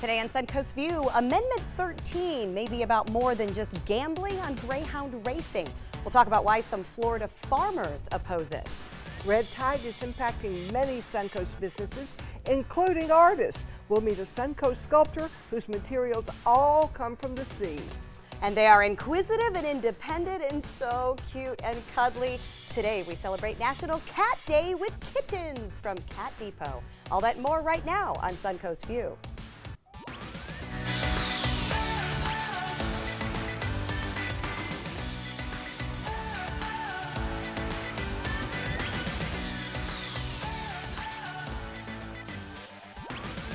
Today on Suncoast View, Amendment 13 may be about more than just gambling on greyhound racing. We'll talk about why some Florida farmers oppose it. Red tide is impacting many Suncoast businesses, including artists. We'll meet a Suncoast sculptor whose materials all come from the sea. And they are inquisitive and independent and so cute and cuddly. Today we celebrate National Cat Day with kittens from Cat Depot. All that and more right now on Suncoast View.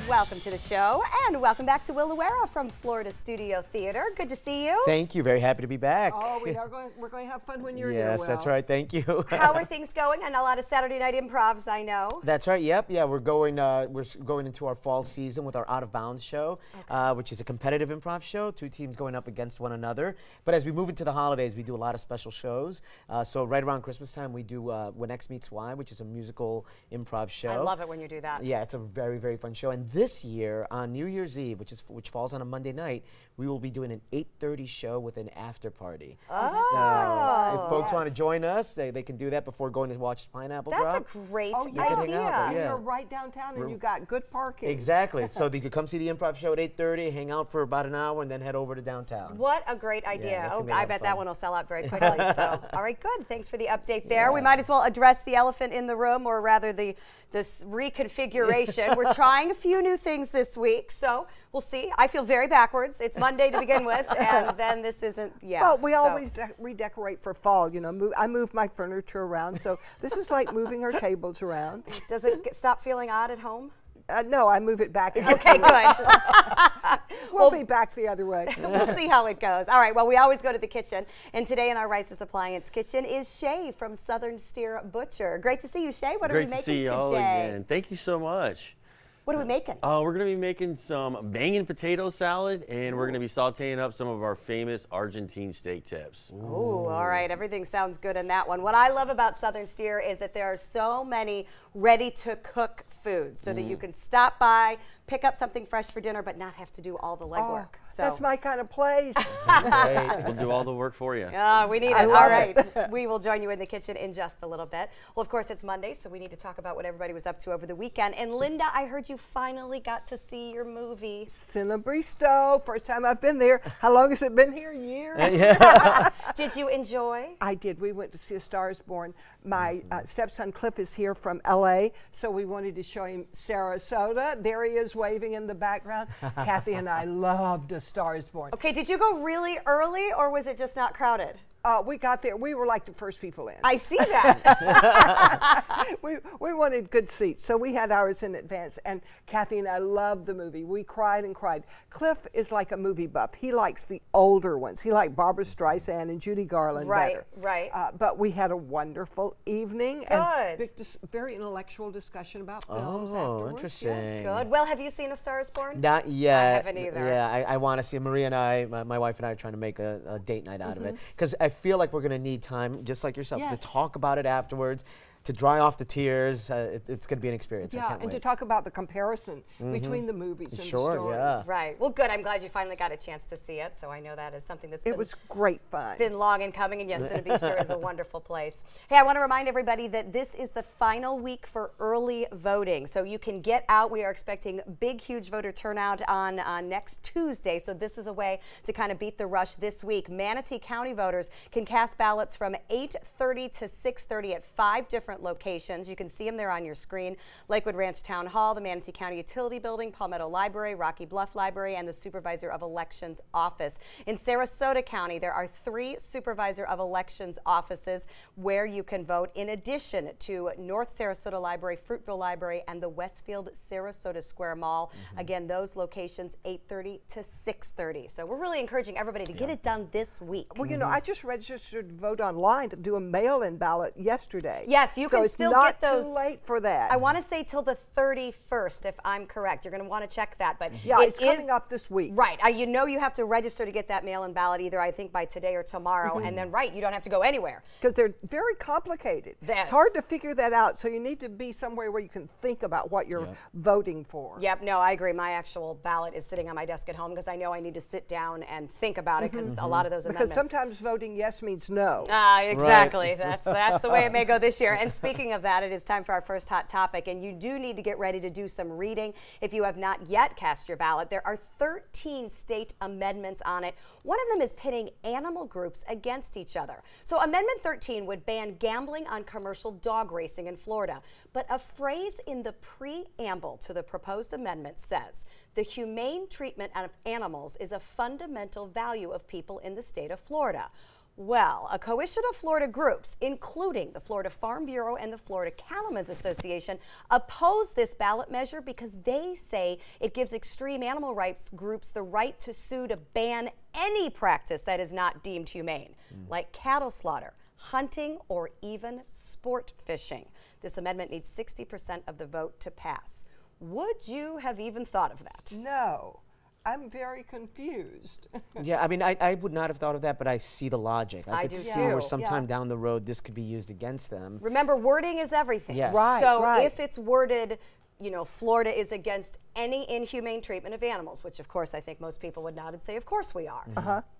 Welcome to the show, and welcome back to Will Luera from Florida Studio Theater. Good to see you. Thank you. Very happy to be back. Oh, we're going to have fun when you're here, Yes, Will. that's right. Thank you. How are things going? And a lot of Saturday night improvs, I know. That's right. Yep. Yeah, we're going into our fall season with our Out of Bounds show, which is a competitive improv show. Two teams going up against one another. But as we move into the holidays, we do a lot of special shows. So right around Christmas time, we do When X Meets Y, which is a musical improv show. I love it when you do that. Yeah, it's a very, very fun show. And this year, on New Year's Eve, which falls on a Monday night, we will be doing an 8:30 show with an after party. Oh. So if folks want to join us, they can do that before going to watch Pineapple Drop. That's a great can hang out idea. there, yeah. And you're right downtown, and you got good parking. Exactly. So you could come see the improv show at 8:30, hang out for about an hour, and then head over to downtown. What a great idea. Yeah, Oh, I bet fun. that one will sell out very quickly. So, all right, good. Thanks for the update there. We might as well address the elephant in the room, or rather this reconfiguration. We're trying a few new things this week, so we'll see. I feel very backwards. It's Monday to begin with, and then this isn't, Well, we always redecorate for fall. You know, I move my furniture around, so this is like moving our tables around. Does it stop feeling odd at home? No, I move it back. Okay, good. We'll be back the other way. We'll see how it goes. All right, well, we always go to the kitchen, and today in our Rice's Appliance kitchen is Shay from Southern Steer Butcher. Great to see you, Shay. What are we making today? Great to see you all again. Thank you so much. What are we making? We're going to be making some bangin' potato salad, and we're going to be sauteing up some of our famous Argentine steak tips. Ooh, all right. Everything sounds good in that one. What I love about Southern Steer is that there are so many ready-to-cook foods so that you can stop by, pick up something fresh for dinner, but not have to do all the legwork. So That's my kind of place. Great. We'll do all the work for you. we need it. All right. We will join you in the kitchen in just a little bit. Well, of course, it's Monday, so we need to talk about what everybody was up to over the weekend. And Linda, I heard you finally got to see your movie. Cinebristo. First time I've been there. How long has it been here? Years? Did you enjoy? I did. We went to see A Star is Born. My stepson Cliff is here from LA, so we wanted to show him Sarasota. There he is waving in the background. Kathy and I loved A Star is Born. Okay, did you go really early or was it just not crowded? We got there. We were like the first people in. I see that. we wanted good seats, so we had ours in advance. And Kathy and I loved the movie. We cried and cried. Cliff is like a movie buff. He likes the older ones. He liked Barbara Streisand and Judy Garland better. Right. But we had a wonderful evening. Good. And very intellectual discussion about films afterwards. Oh, interesting. Yes. Good. Well, have you seen A Star is Born? Not yet. I haven't either. Yeah, I want to see. Maria and I, my wife and I, are trying to make a date night out of it because I feel like we're going to need time, just like yourself, to talk about it afterwards, to dry off the tears. It's going to be an experience. I Yeah, can't and wait. to talk about the comparison between the movies and the stories. Yeah. Right. Well, good. I'm glad you finally got a chance to see it. So I know that is something that's It was great fun. been long in coming, and yes, Cinebristo is a wonderful place. Hey, I want to remind everybody that this is the final week for early voting, so you can get out. We are expecting big, huge voter turnout on next Tuesday, so this is a way to kind of beat the rush this week. Manatee County voters can cast ballots from 8:30 to 6:30 at 5 different locations. You can see them there on your screen. Lakewood Ranch Town Hall, the Manatee County Utility Building, Palmetto Library, Rocky Bluff Library, and the Supervisor of Elections office. In Sarasota County, there are 3 Supervisor of Elections offices where you can vote, in addition to North Sarasota Library, Fruitville Library, and the Westfield Sarasota Square Mall. Again, those locations 8:30 to 6:30. So we're really encouraging everybody to get it done this week. Well, you know, I just registered to vote online to do a mail-in ballot yesterday. Yes, you you so can it's still not get those. too late for that. I want to say till the 31st, if I'm correct. You're going to want to check that, but yeah, it it's is coming up this week. right. You know you have to register to get that mail-in ballot either I think by today or tomorrow, and then you don't have to go anywhere. Because they're very complicated. Yes. It's hard to figure that out, so you need to be somewhere where you can think about what you're voting for. Yep, no, I agree. My actual ballot is sitting on my desk at home because I know I need to sit down and think about it because a lot of those Because amendments. sometimes voting yes means no. Exactly. That's the way it may go this year. And speaking of that, it is time for our first hot topic, and you do need to get ready to do some reading. If you have not yet cast your ballot, there are 13 state amendments on it. One of them is pitting animal groups against each other. So Amendment 13 would ban gambling on commercial dog racing in Florida. But a phrase in the preamble to the proposed amendment says, the humane treatment of animals is a fundamental value of people in the state of Florida. Well, a coalition of Florida groups, including the Florida Farm Bureau and the Florida Cattlemen's Association, oppose this ballot measure because they say it gives extreme animal rights groups the right to sue to ban any practice that is not deemed humane, like cattle slaughter, hunting, or even sport fishing. This amendment needs 60% of the vote to pass. Would you have even thought of that? No. I'm very confused. Yeah, I mean, I would not have thought of that, but I see the logic. I could do see too. where sometime Yeah. down the road this could be used against them. Remember, wording is everything. Yes. Right, So right. if it's worded, you know, Florida is against any inhumane treatment of animals, which of course I think most people would nod and say, of course we are.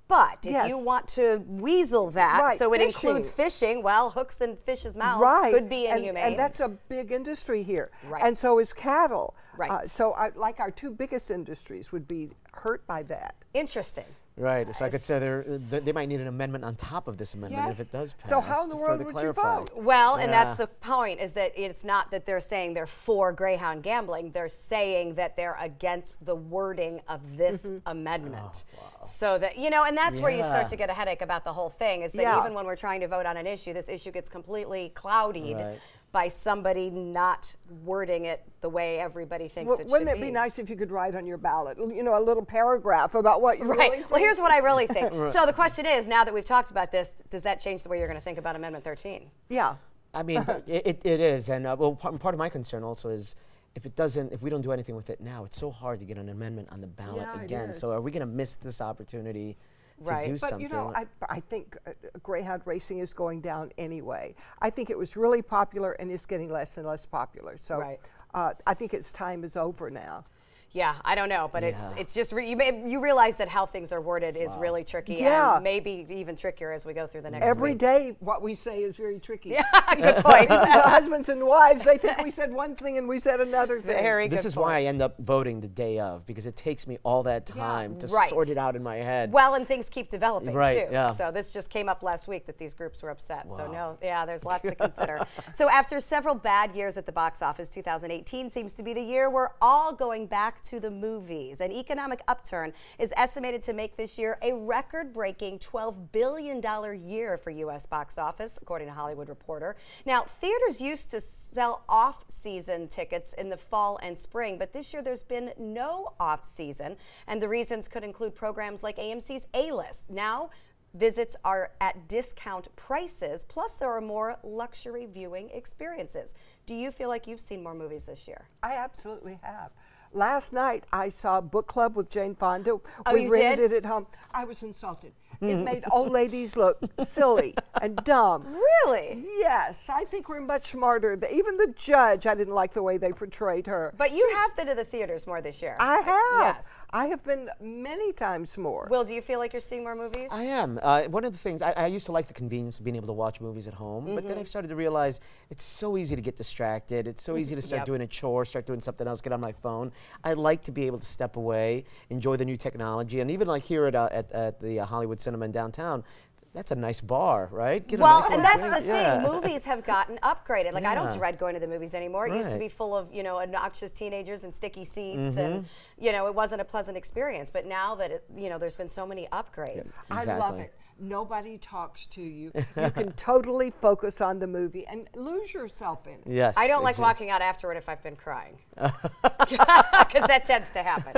But if Yes. you want to weasel that, Right, so it fishing. includes fishing, well, hooks in fish's mouths Right. could be inhumane. And that's a big industry here. Right. And so is cattle. Right. So like our two biggest industries would be hurt by that. Interesting. Right, so I could say they might need an amendment on top of this amendment if Yes. it does pass. So how in the to world further would you clarify. vote? Well, and Yeah. that's the point, is that it's not that they're saying they're for greyhound gambling. They're saying that they're against the wording of this amendment. So that, you know, and that's where you start Yeah. to get a headache about the whole thing, is that Yeah. even when we're trying to vote on an issue, this issue gets completely clouded Right. by somebody not wording it the way everybody thinks it should be. Wouldn't it be nice if you could write on your ballot, you know, a little paragraph about what you Right. really think? Well, here's what I really think. So the question is, now that we've talked about this, does that change the way you're going to think about Amendment 13? Yeah. I mean, it is, and well, part of my concern also is if we don't do anything with it now, it's so hard to get an amendment on the ballot Yeah, it again. is. So are we going to miss this opportunity to Right. do But something? you know, I think greyhound racing is going down anyway. I think it was really popular and it's getting less and less popular. So Right. I think its time is over now. Yeah, I don't know, but Yeah. it's just you realize that how things are worded is really tricky, Yeah. and maybe even trickier as we go through the next Every week. day, what we say is very tricky. Yeah, good point. The husbands and wives, they think we said one thing and we said another thing. Very This good is why I point. end up voting the day of, because it takes me all that time to Right. sort it out in my head. Well, and things keep developing Right, too. yeah. So this just came up last week that these groups were upset. So no, yeah, there's lots to consider. So after several bad years at the box office, 2018 seems to be the year we're all going back to the movies. An economic upturn is estimated to make this year a record-breaking $12 billion year for U.S. box office, according to Hollywood Reporter. Now, theaters used to sell off-season tickets in the fall and spring, but this year there's been no off-season, and the reasons could include programs like AMC's A-List. Now, visits are at discount prices, plus there are more luxury viewing experiences. Do you feel like you've seen more movies this year? I absolutely have. Last night, I saw Book Club with Jane Fonda. Oh, we you rented did? it at home. I was insulted. It made old ladies look silly and dumb. Really? Yes, I think we're much smarter. Even the judge, I didn't like the way they portrayed her. But you have been to the theaters more this year. I have. Yes. I have been many times more. Will, do you feel like you're seeing more movies? I am. One of the things, I used to like the convenience of being able to watch movies at home, but then I've started to realize it's so easy to get distracted. It's so easy to start Yep. doing a chore, start doing something else, get on my phone. I like to be able to step away, enjoy the new technology, and even like here at the Hollywood Cinema in downtown, that's a nice bar, right? Get a Well, nice and little that's the drink. thing. Yeah. Movies have gotten upgraded. Like, I don't Yeah. dread going to the movies anymore. It used to Right. be full of, you know, obnoxious teenagers and sticky seats, and, you know, it wasn't a pleasant experience. But now that, you know, there's been so many upgrades. I love Exactly. it. Nobody talks to you. You can totally focus on the movie and lose yourself in it. Yes. I don't like walking out afterward if I've been crying. Because that tends to happen.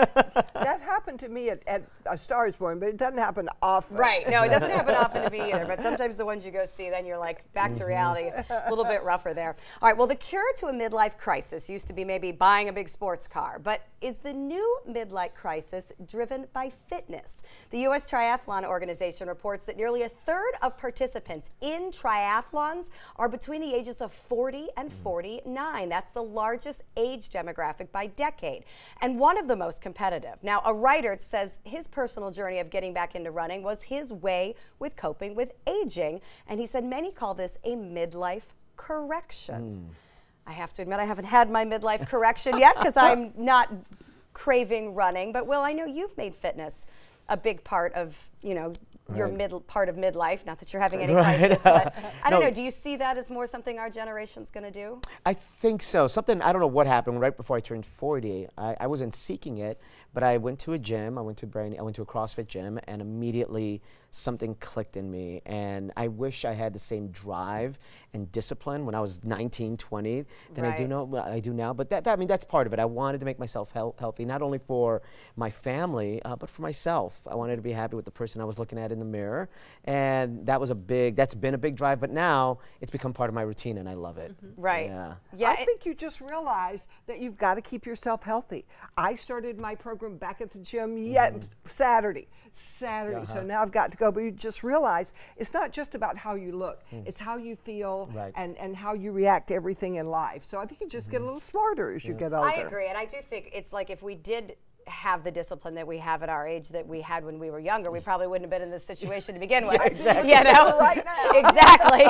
That happened to me at A Star is Born, but it doesn't happen often. Right. No, it doesn't happen often to me either. But sometimes the ones you go see, then you're like back to reality. A little bit rougher there. All right. Well, the cure to a midlife crisis used to be maybe buying a big sports car. But is the new midlife crisis driven by fitness? The U.S. Triathlon Organization reports that nearly a third of participants in triathlons are between the ages of 40 and 49. That's the largest age demographic by decade, and one of the most competitive. Now, a writer says his personal journey of getting back into running was his way with coping with aging, and he said many call this a midlife correction. I have to admit I haven't had my midlife correction yet because I'm not craving running, but Will, I know you've made fitness a big part of, you know, your part of midlife. Not that you're having any crisis, but I don't know. Do you see that as more something our generation's going to do? I think so. Something, I don't know what happened right before I turned 40. I wasn't seeking it, but I went to a gym. I went to a CrossFit gym, and immediately something clicked in me. And I wish I had the same drive and discipline when I was 19, 20 than I do now. But I mean, that's part of it. I wanted to make myself healthy, not only for my family, but for myself. I wanted to be happy with the person I was looking at in the mirror, and that's been a big drive. But now it's become part of my routine, and I love it. Right. Yeah. I think you just realize that you've got to keep yourself healthy. I started my program back at the gym Saturday. So now I've got to go. But you just realize it's not just about how you look. It's how you feel and how you react to everything in life. So I think you just get a little smarter as you get older. I agree, and I do think it's like if we did have the discipline that we have at our age that we had when we were younger, we probably wouldn't have been in this situation to begin with. Exactly. You know? Right now. Exactly.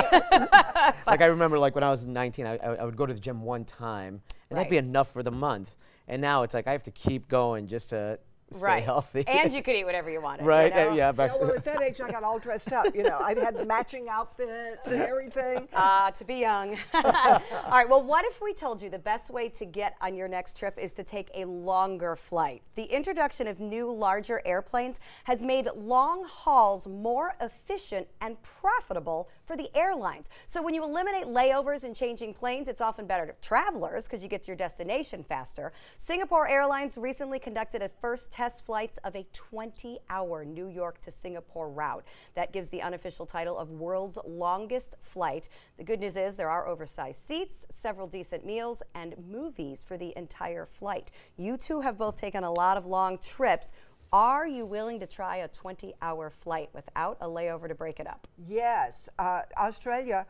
Like I remember, like when I was 19, I would go to the gym one time, and that'd be enough for the month. And now it's like I have to keep going just to stay healthy. And you could eat whatever you wanted. Right. You know? Yeah. Well, at that age, I got all dressed up. You know, I had matching outfits and everything. To be young. All right. Well, what if we told you the best way to get on your next trip is to take a longer flight? The introduction of new, larger airplanes has made long hauls more efficient and profitable for the airlines. So when you eliminate layovers and changing planes, it's often better to travelers because you get to your destination faster. Singapore Airlines recently conducted a first test flights of a 20-hour New York to Singapore route. That gives the unofficial title of world's longest flight. The good news is there are oversized seats, several decent meals, and movies for the entire flight. You two have both taken a lot of long trips. Are you willing to try a 20-hour flight without a layover to break it up? Yes. Australia,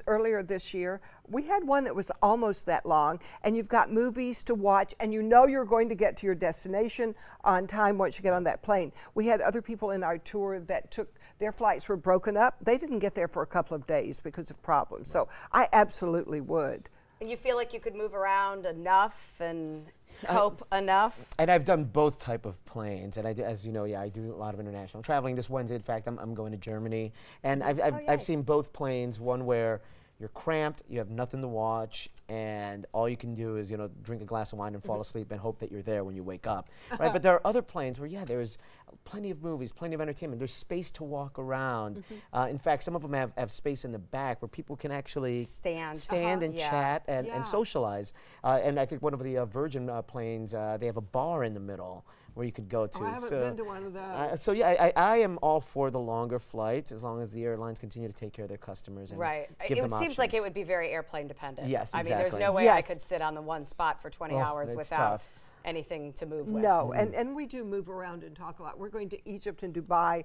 earlier this year, we had one that was almost that long, and you've got movies to watch, and you know you're going to get to your destination on time once you get on that plane. We had other people in our tour that their flights were broken up. They didn't get there for a couple of days because of problems. So I absolutely would. And you feel like you could move around enough and cope enough? And I've done both type of planes, and I do, as you know, I do a lot of international traveling. This Wednesday, in fact, I'm going to Germany, and I've seen both planes. One where you're cramped, you have nothing to watch, and all you can do is, you know, drink a glass of wine and fall asleep and hope that you're there when you wake up, right? But there are other planes where, there's plenty of movies, plenty of entertainment. There's space to walk around. In fact, some of them have space in the back where people can actually stand and chat and socialize. And I think one of the Virgin planes, they have a bar in the middle where you could go to. I haven't been to one of those. So I am all for the longer flights as long as the airlines continue to take care of their customers and give them It seems like it would be very airplane dependent. Yes, I exactly. mean, there's no way I could sit on the one spot for 20 hours without anything to move with. No, and we do move around and talk a lot. We're going to Egypt and Dubai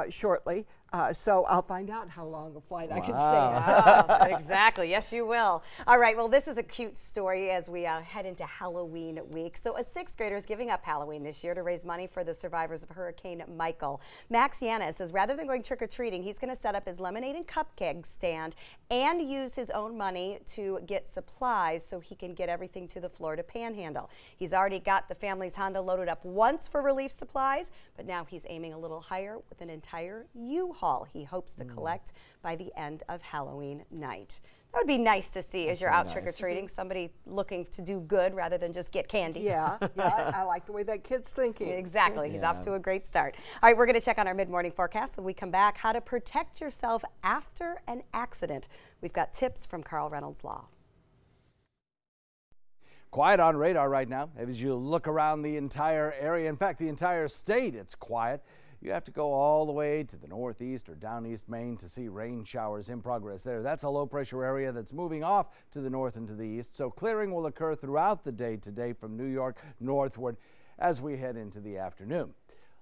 shortly, so I'll find out how long a flight I can stay on. Exactly. Yes, you will. All right. Well, this is a cute story as we head into Halloween week. So a sixth grader is giving up Halloween this year to raise money for the survivors of Hurricane Michael. Max Yanis says rather than going trick-or-treating, he's going to set up his lemonade and cupcake stand and use his own money to get supplies so he can get everything to the Florida Panhandle. He's already got the family's Honda loaded up once for relief supplies, but now he's aiming a little higher with an entire U-Haul he hopes to collect by the end of Halloween night. That would be nice to see as you're out nice. trick-or-treating, somebody looking to do good rather than just get candy. Yeah, I like the way that kid's thinking. Exactly. He's off to a great start. All right, we're going to check on our mid-morning forecast when we come back. How to protect yourself after an accident. We've got tips from Carl Reynolds Law. Quiet on radar right now. As you look around the entire area, in fact, the entire state, it's quiet. You have to go all the way to the northeast or down East Maine to see rain showers in progress there. That's a low pressure area that's moving off to the north and to the east. So clearing will occur throughout the day today from New York northward as we head into the afternoon.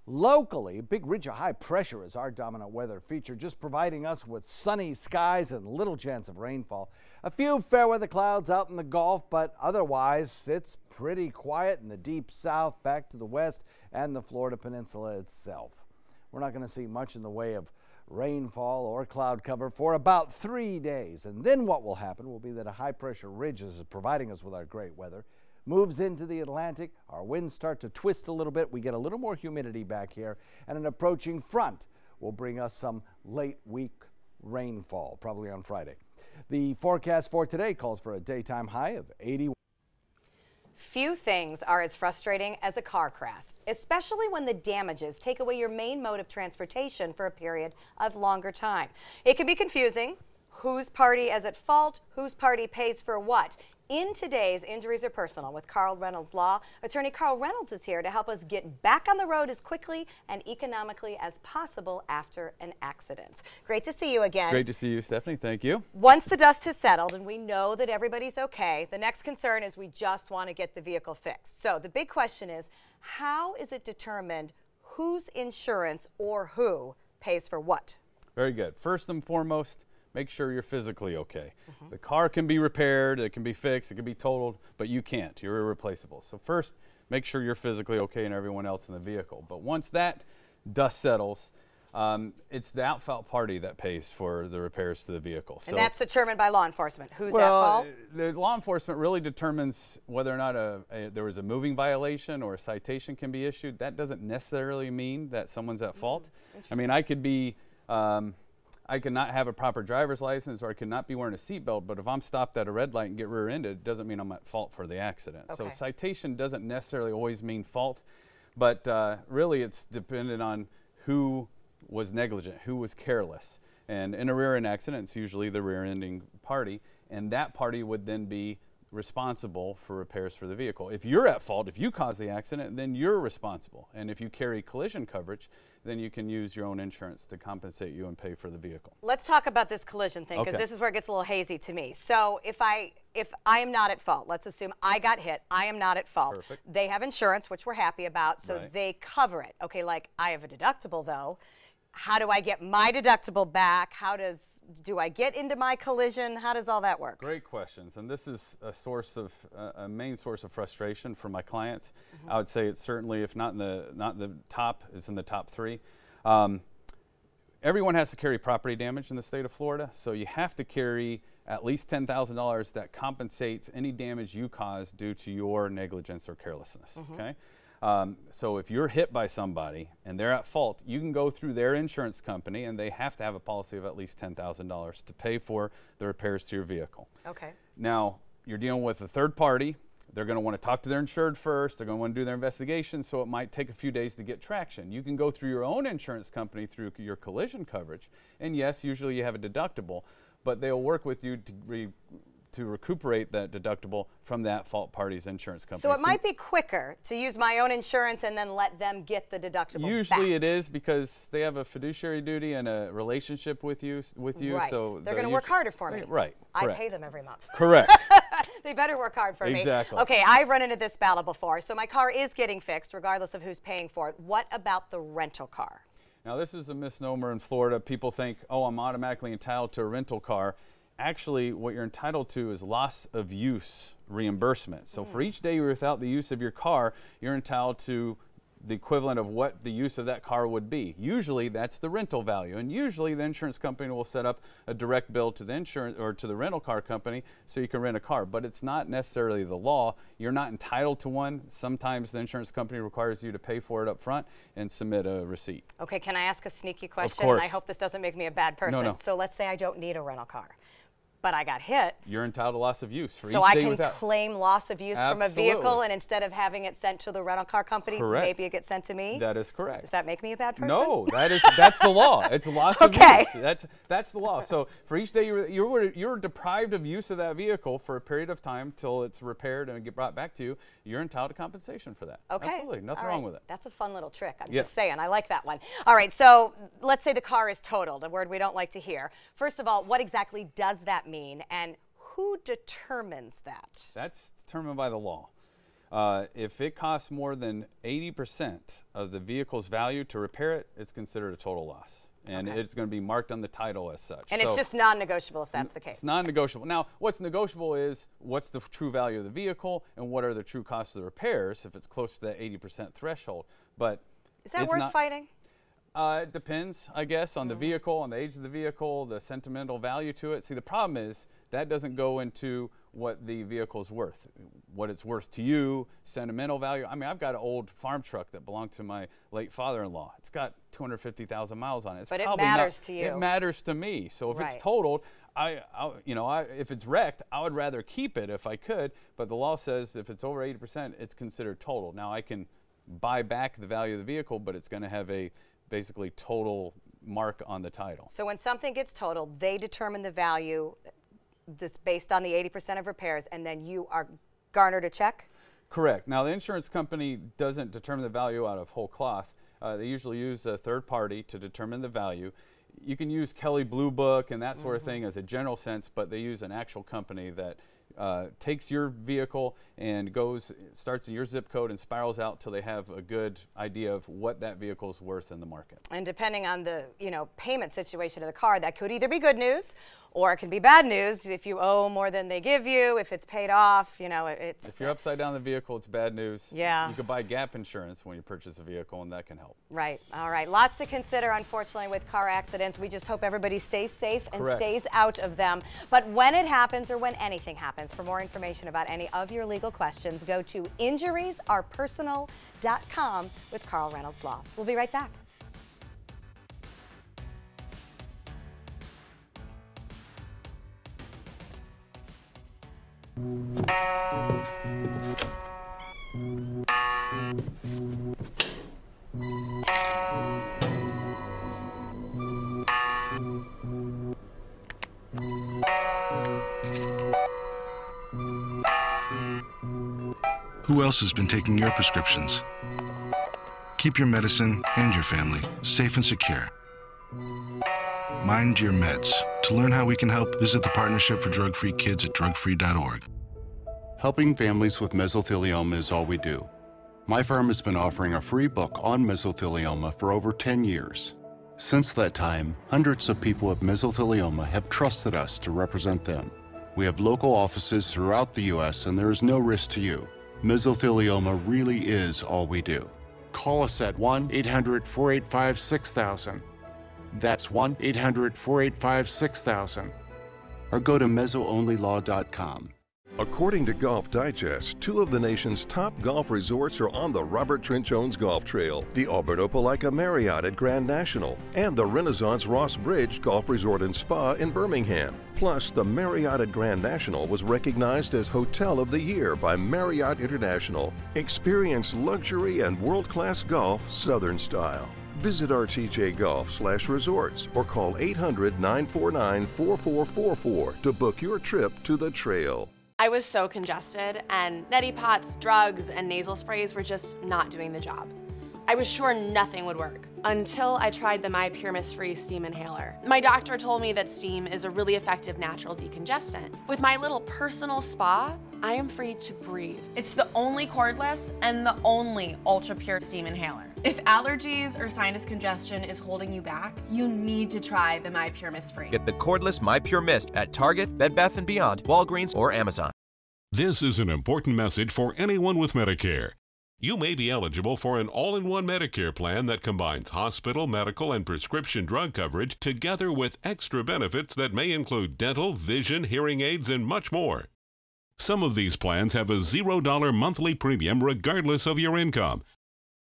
Locally, a big ridge of high pressure is our dominant weather feature, just providing us with sunny skies and little chance of rainfall. A few fair weather clouds out in the Gulf, but otherwise it's pretty quiet in the deep south, back to the west, and the Florida Peninsula itself. We're not going to see much in the way of rainfall or cloud cover for about 3 days. And then what will happen will be that a high pressure ridge is providing us with our great weather, moves into the Atlantic, our winds start to twist a little bit, we get a little more humidity back here, and an approaching front will bring us some late week rainfall, probably on Friday. The forecast for today calls for a daytime high of 81. Few things are as frustrating as a car crash, especially when the damages take away your main mode of transportation for a period of longer time. It can be confusing. Whose party is at fault? Whose party pays for what? In today's Injuries Are Personal with Carl Reynolds Law, attorney Carl Reynolds is here to help us get back on the road as quickly and economically as possible after an accident. Great to see you again. Great to see you, Stephanie. Thank you. Once the dust has settled and we know that everybody's okay, the next concern is we just want to get the vehicle fixed. So the big question is, how is it determined whose insurance or who pays for what? Very good. First and foremost, make sure you're physically okay. The car can be repaired, it can be fixed, it can be totaled, but you can't. You're irreplaceable. So first, make sure you're physically okay and everyone else in the vehicle. But once that dust settles, it's the at-fault party that pays for the repairs to the vehicle. And that's determined by law enforcement. Who's at fault? The law enforcement really determines whether or not there was a moving violation or a citation can be issued. That doesn't necessarily mean that someone's at fault. I mean, I could be I could not have a proper driver's license or I could not be wearing a seatbelt, but if I'm stopped at a red light and get rear-ended, it doesn't mean I'm at fault for the accident. Okay. So citation doesn't necessarily always mean fault, but really it's dependent on who was negligent, who was careless. And in a rear-end accident, it's usually the rear-ending party, and that party would then be responsible for repairs for the vehicle. If you're at fault, if you caused the accident, then you're responsible. And if you carry collision coverage, then you can use your own insurance to compensate you and pay for the vehicle. Let's talk about this collision thing, because Okay. this is where it gets a little hazy to me. So if I am not at fault, let's assume I got hit, I am not at fault. Perfect. They have insurance, which we're happy about, so Right. they cover it. Okay, like I have a deductible though. How do I get my deductible back? Do I get into my collision? How does all that work? Great questions, and this is a main source of frustration for my clients. I would say it's certainly, if not in the top, it's in the top 3. Everyone has to carry property damage in the state of Florida, so you have to carry at least $10,000 that compensates any damage you cause due to your negligence or carelessness. Okay. So if you're hit by somebody and they're at fault, you can go through their insurance company and they have to have a policy of at least $10,000 to pay for the repairs to your vehicle. Okay. Now, you're dealing with a third party. They're going to want to talk to their insured first. They're going to want to do their investigation, so it might take a few days to get traction. You can go through your own insurance company through your collision coverage, and yes, usually you have a deductible, but they'll work with you to recuperate that deductible from that fault party's insurance company. So it might be quicker to use my own insurance and then let them get the deductible Usually back. it is, because they have a fiduciary duty and a relationship with you. Right. So they're going to work harder for me. Right. I Correct. pay them every month. Correct. They better work hard for me. Exactly. Okay, I've run into this battle before. So my car is getting fixed regardless of who's paying for it. What about the rental car? Now, this is a misnomer in Florida. People think, oh, I'm automatically entitled to a rental car. Actually, what you're entitled to is loss of use reimbursement. So for each day you're without the use of your car, you're entitled to the equivalent of what the use of that car would be. Usually that's the rental value, and usually the insurance company will set up a direct bill to the insurance or to the rental car company so you can rent a car, but it's not necessarily the law. You're not entitled to one. Sometimes the insurance company requires you to pay for it up front and submit a receipt. Okay, can I ask a sneaky question? course. And I hope this doesn't make me a bad person. No. So let's say I don't need a rental car, but I got hit. You're entitled to loss of use for So each I day can without. claim loss of use from a vehicle, Absolutely. and instead of having it sent to the rental car company, Correct. maybe it gets sent to me? That is correct. Does that make me a bad person? No, that's the law. It's a loss Okay. of use. That's the law. So for each day you're deprived of use of that vehicle for a period of time till it's repaired and get brought back to you, you're entitled to compensation for that. Okay. Absolutely. Nothing All wrong right. with it. That's a fun little trick. I'm Yeah. just saying. I like that one. All right. So let's say the car is totaled, a word we don't like to hear. First of all, what exactly does that mean, and who determines that? That's determined by the law. If it costs more than 80% of the vehicle's value to repair it, it's considered a total loss. And Okay. it's going to be marked on the title as such. And So it's just non-negotiable if that's the case. it's non-negotiable. Now, what's negotiable is what's the true value of the vehicle and what are the true costs of the repairs if it's close to that 80% threshold. But Is that it's worth not, fighting? It depends, I guess, on the vehicle, on the age of the vehicle, the sentimental value to it. See, the problem is that doesn't go into what the vehicle's worth, what it's worth to you, sentimental value. I mean, I've got an old farm truck that belonged to my late father-in-law. It's got 250,000 miles on it. It's But it probably matters to you. It matters to me. So if Right. it's totaled, if it's wrecked, I would rather keep it if I could. But the law says if it's over 80%, it's considered total. Now I can buy back the value of the vehicle, but it's going to have a basically total mark on the title. So when something gets totaled, they determine the value just based on the 80% of repairs, and then you are garnered a check? Correct. Now the insurance company doesn't determine the value out of whole cloth. They usually use a third party to determine the value. You can use Kelley Blue Book and that sort of thing as a general sense, but they use an actual company that takes your vehicle and starts in your zip code and spirals out till they have a good idea of what that vehicle is worth in the market. And depending on the payment situation of the car, that could either be good news or it can be bad news if you owe more than they give you, if it's paid off, it's... If you're upside down the vehicle, it's bad news. Yeah. You could buy gap insurance when you purchase a vehicle, and that can help. Right. All right. Lots to consider, unfortunately, with car accidents. We just hope everybody stays safe and Correct. stays out of them. But when it happens or when anything happens, for more information about any of your legal questions, go to injuriesarepersonal.com with Carl Reynolds Law. We'll be right back. Who else has been taking your prescriptions? Keep your medicine and your family safe and secure. Mind your meds. To learn how we can help, visit the Partnership for Drug-Free Kids at drugfree.org. Helping families with mesothelioma is all we do. My firm has been offering a free book on mesothelioma for over 10 years. Since that time, hundreds of people with mesothelioma have trusted us to represent them. We have local offices throughout the U.S. and there is no risk to you. Mesothelioma really is all we do. Call us at 1-800-485-6000. That's 1-800-485-6000. Or go to mesoonlylaw.com. According to Golf Digest, 2 of the nation's top golf resorts are on the Robert Trent Jones Golf Trail, the Auburn Opelika Marriott at Grand National, and the Renaissance Ross Bridge Golf Resort and Spa in Birmingham. Plus, the Marriott at Grand National was recognized as Hotel of the Year by Marriott International. Experience luxury and world-class golf Southern style. Visit rtjgolf/resorts or call 800-949-4444 to book your trip to the trail. I was so congested, and neti pots, drugs, and nasal sprays were just not doing the job. I was sure nothing would work until I tried the My Pure Mist Free Steam Inhaler. My doctor told me that steam is a really effective natural decongestant. With my little personal spa, I am free to breathe. It's the only cordless and the only ultra pure steam inhaler. If allergies or sinus congestion is holding you back, you need to try the My Pure Mist Free. Get the cordless My Pure Mist at Target, Bed Bath & Beyond, Walgreens, or Amazon. This is an important message for anyone with Medicare. You may be eligible for an all-in-one Medicare plan that combines hospital, medical, and prescription drug coverage together with extra benefits that may include dental, vision, hearing aids, and much more. Some of these plans have a $0 monthly premium regardless of your income.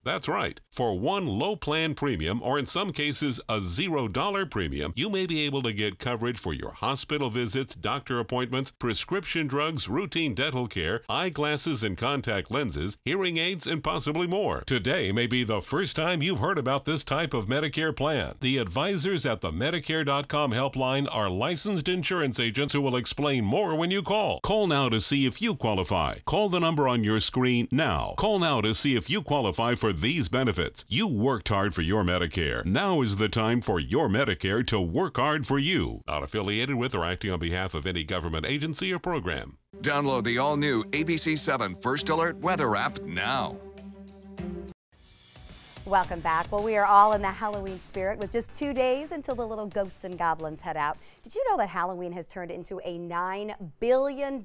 That's right. For one low plan premium, or in some cases a $0 premium, you may be able to get coverage for your hospital visits, doctor appointments, prescription drugs, routine dental care, eyeglasses and contact lenses, hearing aids, and possibly more. Today may be the first time you've heard about this type of Medicare plan. The advisors at the Medicare.com helpline are licensed insurance agents who will explain more when you call. Call now to see if you qualify. Call the number on your screen now. Call now to see if you qualify for these benefits. You worked hard for your Medicare. Now is the time for your Medicare to work hard for you. Not affiliated with or acting on behalf of any government agency or program. Download the all-new ABC7 First Alert weather app now. Welcome back. Well, we are all in the Halloween spirit with just 2 days until the little ghosts and goblins head out. Did you know that Halloween has turned into a $9 billion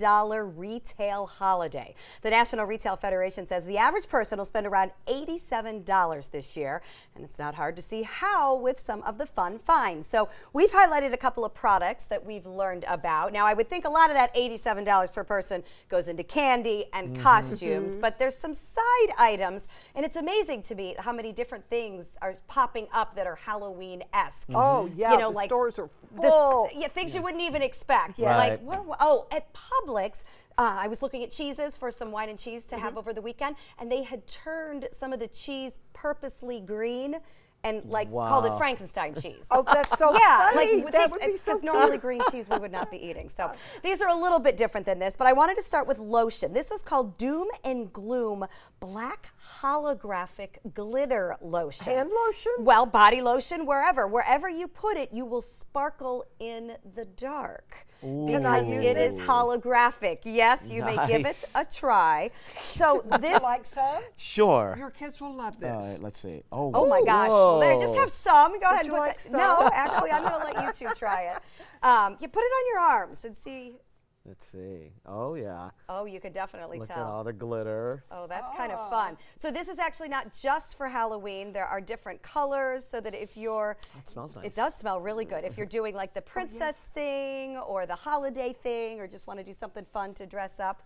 retail holiday? The National Retail Federation says the average person will spend around $87 this year, and it's not hard to see how with some of the fun finds. So we've highlighted a couple of products that we've learned about. Now, I would think a lot of that $87 per person goes into candy and costumes, but there's some side items, and it's amazing to me how many different things are popping up that are Halloween-esque. Oh, yeah, you know, the like stores are full. Things you wouldn't even expect. Yeah. Like, at Publix, I was looking at cheeses for some wine and cheese to have over the weekend, and they had turned some of the cheese purposely green and called it Frankenstein cheese. Oh, that's so yeah, funny. Like That would be so because normally green cheese we would not be eating. So these are a little bit different than this, but I wanted to start with lotion. This is called Doom and Gloom Black Holographic Glitter Lotion. Hand lotion? Well, body lotion, wherever you put it, you will sparkle in the dark. Because it is holographic. Yes, you may give it a try. So this, like some? Sure. Your kids will love this. All right, let's see. Oh, oh my gosh! whoa. Just have some. Go ahead and you put like that. some? No, actually, I'm going to let you two try it. You put it on your arms and see. Let's see. Oh, yeah. Oh, you could definitely Look tell. at all the glitter. Oh, that's kind of fun. So this is actually not just for Halloween. There are different colors so that if you're... It smells nice. It does smell really good. If you're doing like the princess thing or the holiday thing or just want to do something fun to dress up.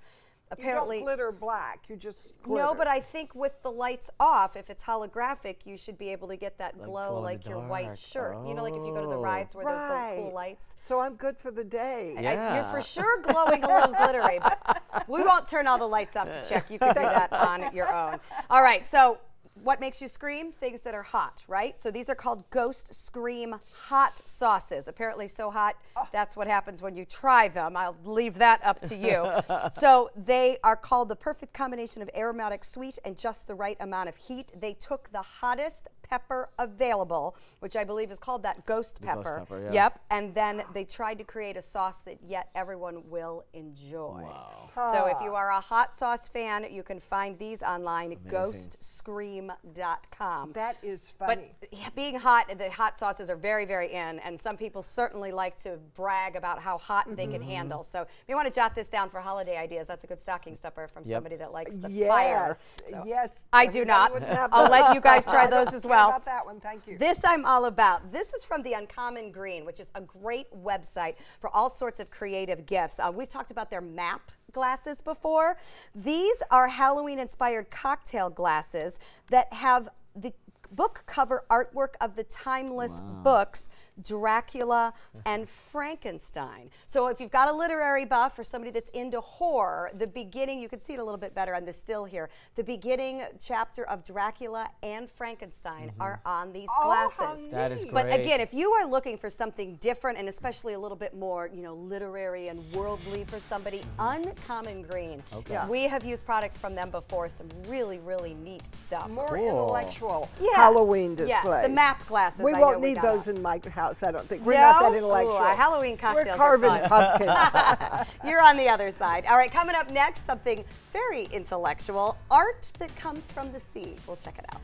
Apparently, you don't glitter black, you just glitter. No, but I think with the lights off, if it's holographic, you should be able to get that glow like your white shirt. You know, like if you go to the rides where there's the cool lights. So I'm good for the day. Yeah. You're for sure glowing a little glittery, but we won't turn all the lights off to check. You can do that on your own. All right, so what makes you scream? Things that are hot, right? So these are called Ghost Scream hot sauces. Apparently so hot, that's what happens when you try them. I'll leave that up to you. So they are called the perfect combination of aromatic sweet and just the right amount of heat. They took the hottest pepper available, which I believe is called that ghost pepper. Ghost pepper, yeah. Yep, and then they tried to create a sauce that yet everyone will enjoy. Wow. So if you are a hot sauce fan, you can find these online, ghostscream.com. That is funny. But being hot, the hot sauces are very, very in, and some people certainly like to brag about how hot they can handle. So if you want to jot this down for holiday ideas, that's a good stocking stuffer from somebody that likes the fire. So Yes. I do not. I'll let you guys try those as well. About that one, thank you. This I'm all about. This is from the Uncommon Green, which is a great website for all sorts of creative gifts. We've talked about their map glasses before. These are Halloween-inspired cocktail glasses that have the book cover artwork of the timeless books Dracula and Frankenstein. So if you've got a literary buff or somebody that's into horror, the beginning, you can see it a little bit better on the still here, the beginning chapter of Dracula and Frankenstein are on these glasses. That is great. But again, if you are looking for something different and especially a little bit more, literary and worldly for somebody, Uncommon Green. Okay. We have used products from them before, some really, really neat stuff. More intellectual Yes, Halloween displays. Yes, the map glasses. We I won't know we need got those up. in my house, I don't think. We're not that intellectual. Ooh, Halloween cocktails We're carving are fun. pumpkins. You're on the other side. All right, coming up next, something very intellectual, art that comes from the sea. We'll check it out.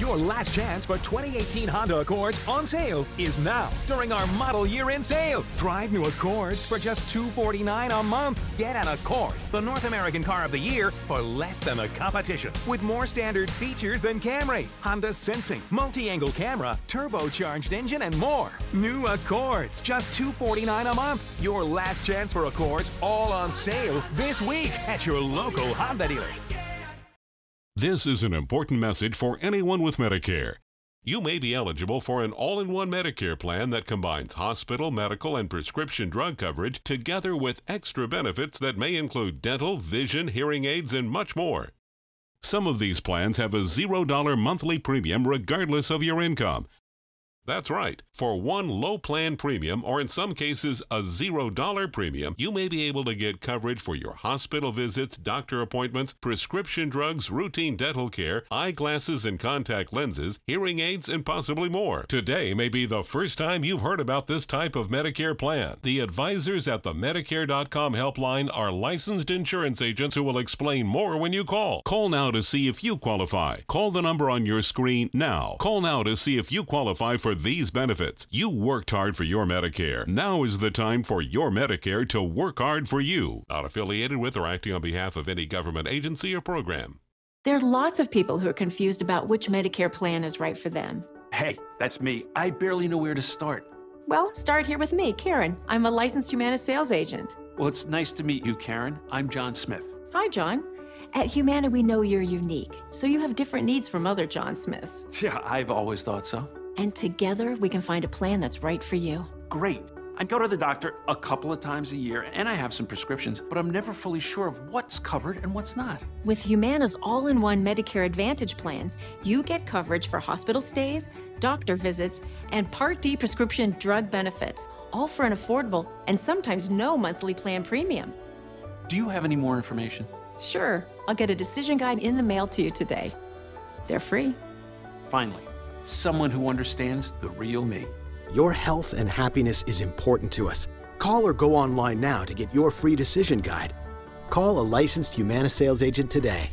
Your last chance for 2018 Honda Accords on sale is now during our model year-end sale. Drive new Accords for just $249 a month. Get an Accord, the North American car of the year, for less than the competition. With more standard features than Camry, Honda Sensing, multi-angle camera, turbocharged engine, and more. New Accords, just $249 a month. Your last chance for Accords, all on sale this week at your local Honda dealer. This is an important message for anyone with Medicare. You may be eligible for an all-in-one Medicare plan that combines hospital, medical, and prescription drug coverage together with extra benefits that may include dental, vision, hearing aids, and much more. Some of these plans have a $0 monthly premium regardless of your income. That's right. For one low plan premium, or in some cases a $0 premium, you may be able to get coverage for your hospital visits, doctor appointments, prescription drugs, routine dental care, eyeglasses and contact lenses, hearing aids, and possibly more. Today may be the first time you've heard about this type of Medicare plan. The advisors at the Medicare.com helpline are licensed insurance agents who will explain more when you call. Call now to see if you qualify. Call the number on your screen now. Call now to see if you qualify for these benefits. You worked hard for your Medicare. Now is the time for your Medicare to work hard for you. Not affiliated with or acting on behalf of any government agency or program. There are lots of people who are confused about which Medicare plan is right for them. Hey, that's me. I barely know where to start. Well, start here with me, Karen. I'm a licensed Humana sales agent. Well, it's nice to meet you, Karen. I'm John Smith. Hi, John. At Humana, we know you're unique, so you have different needs from other John Smiths. Yeah, I've always thought so. And together, we can find a plan that's right for you. Great. I go to the doctor a couple of times a year, and I have some prescriptions, but I'm never fully sure of what's covered and what's not. With Humana's all-in-one Medicare Advantage plans, you get coverage for hospital stays, doctor visits, and Part D prescription drug benefits, all for an affordable and sometimes no monthly plan premium. Do you have any more information? Sure. I'll get a decision guide in the mail to you today. They're free. Finally, someone who understands the real me. Your health and happiness is important to us. Call or go online now to get your free decision guide. Call a licensed Humana sales agent today.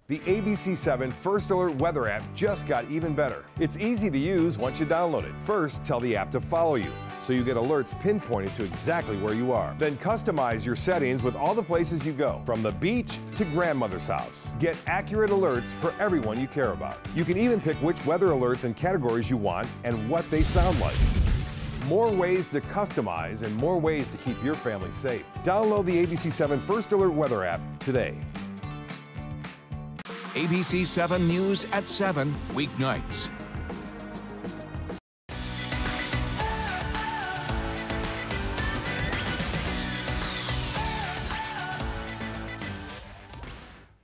The ABC7 First Alert weather app just got even better. It's easy to use once you download it. First, tell the app to follow you, so you get alerts pinpointed to exactly where you are. Then customize your settings with all the places you go, from the beach to grandmother's house. Get accurate alerts for everyone you care about. You can even pick which weather alerts and categories you want and what they sound like. More ways to customize and more ways to keep your family safe. Download the ABC7 First Alert weather app today. ABC 7 News at 7, weeknights.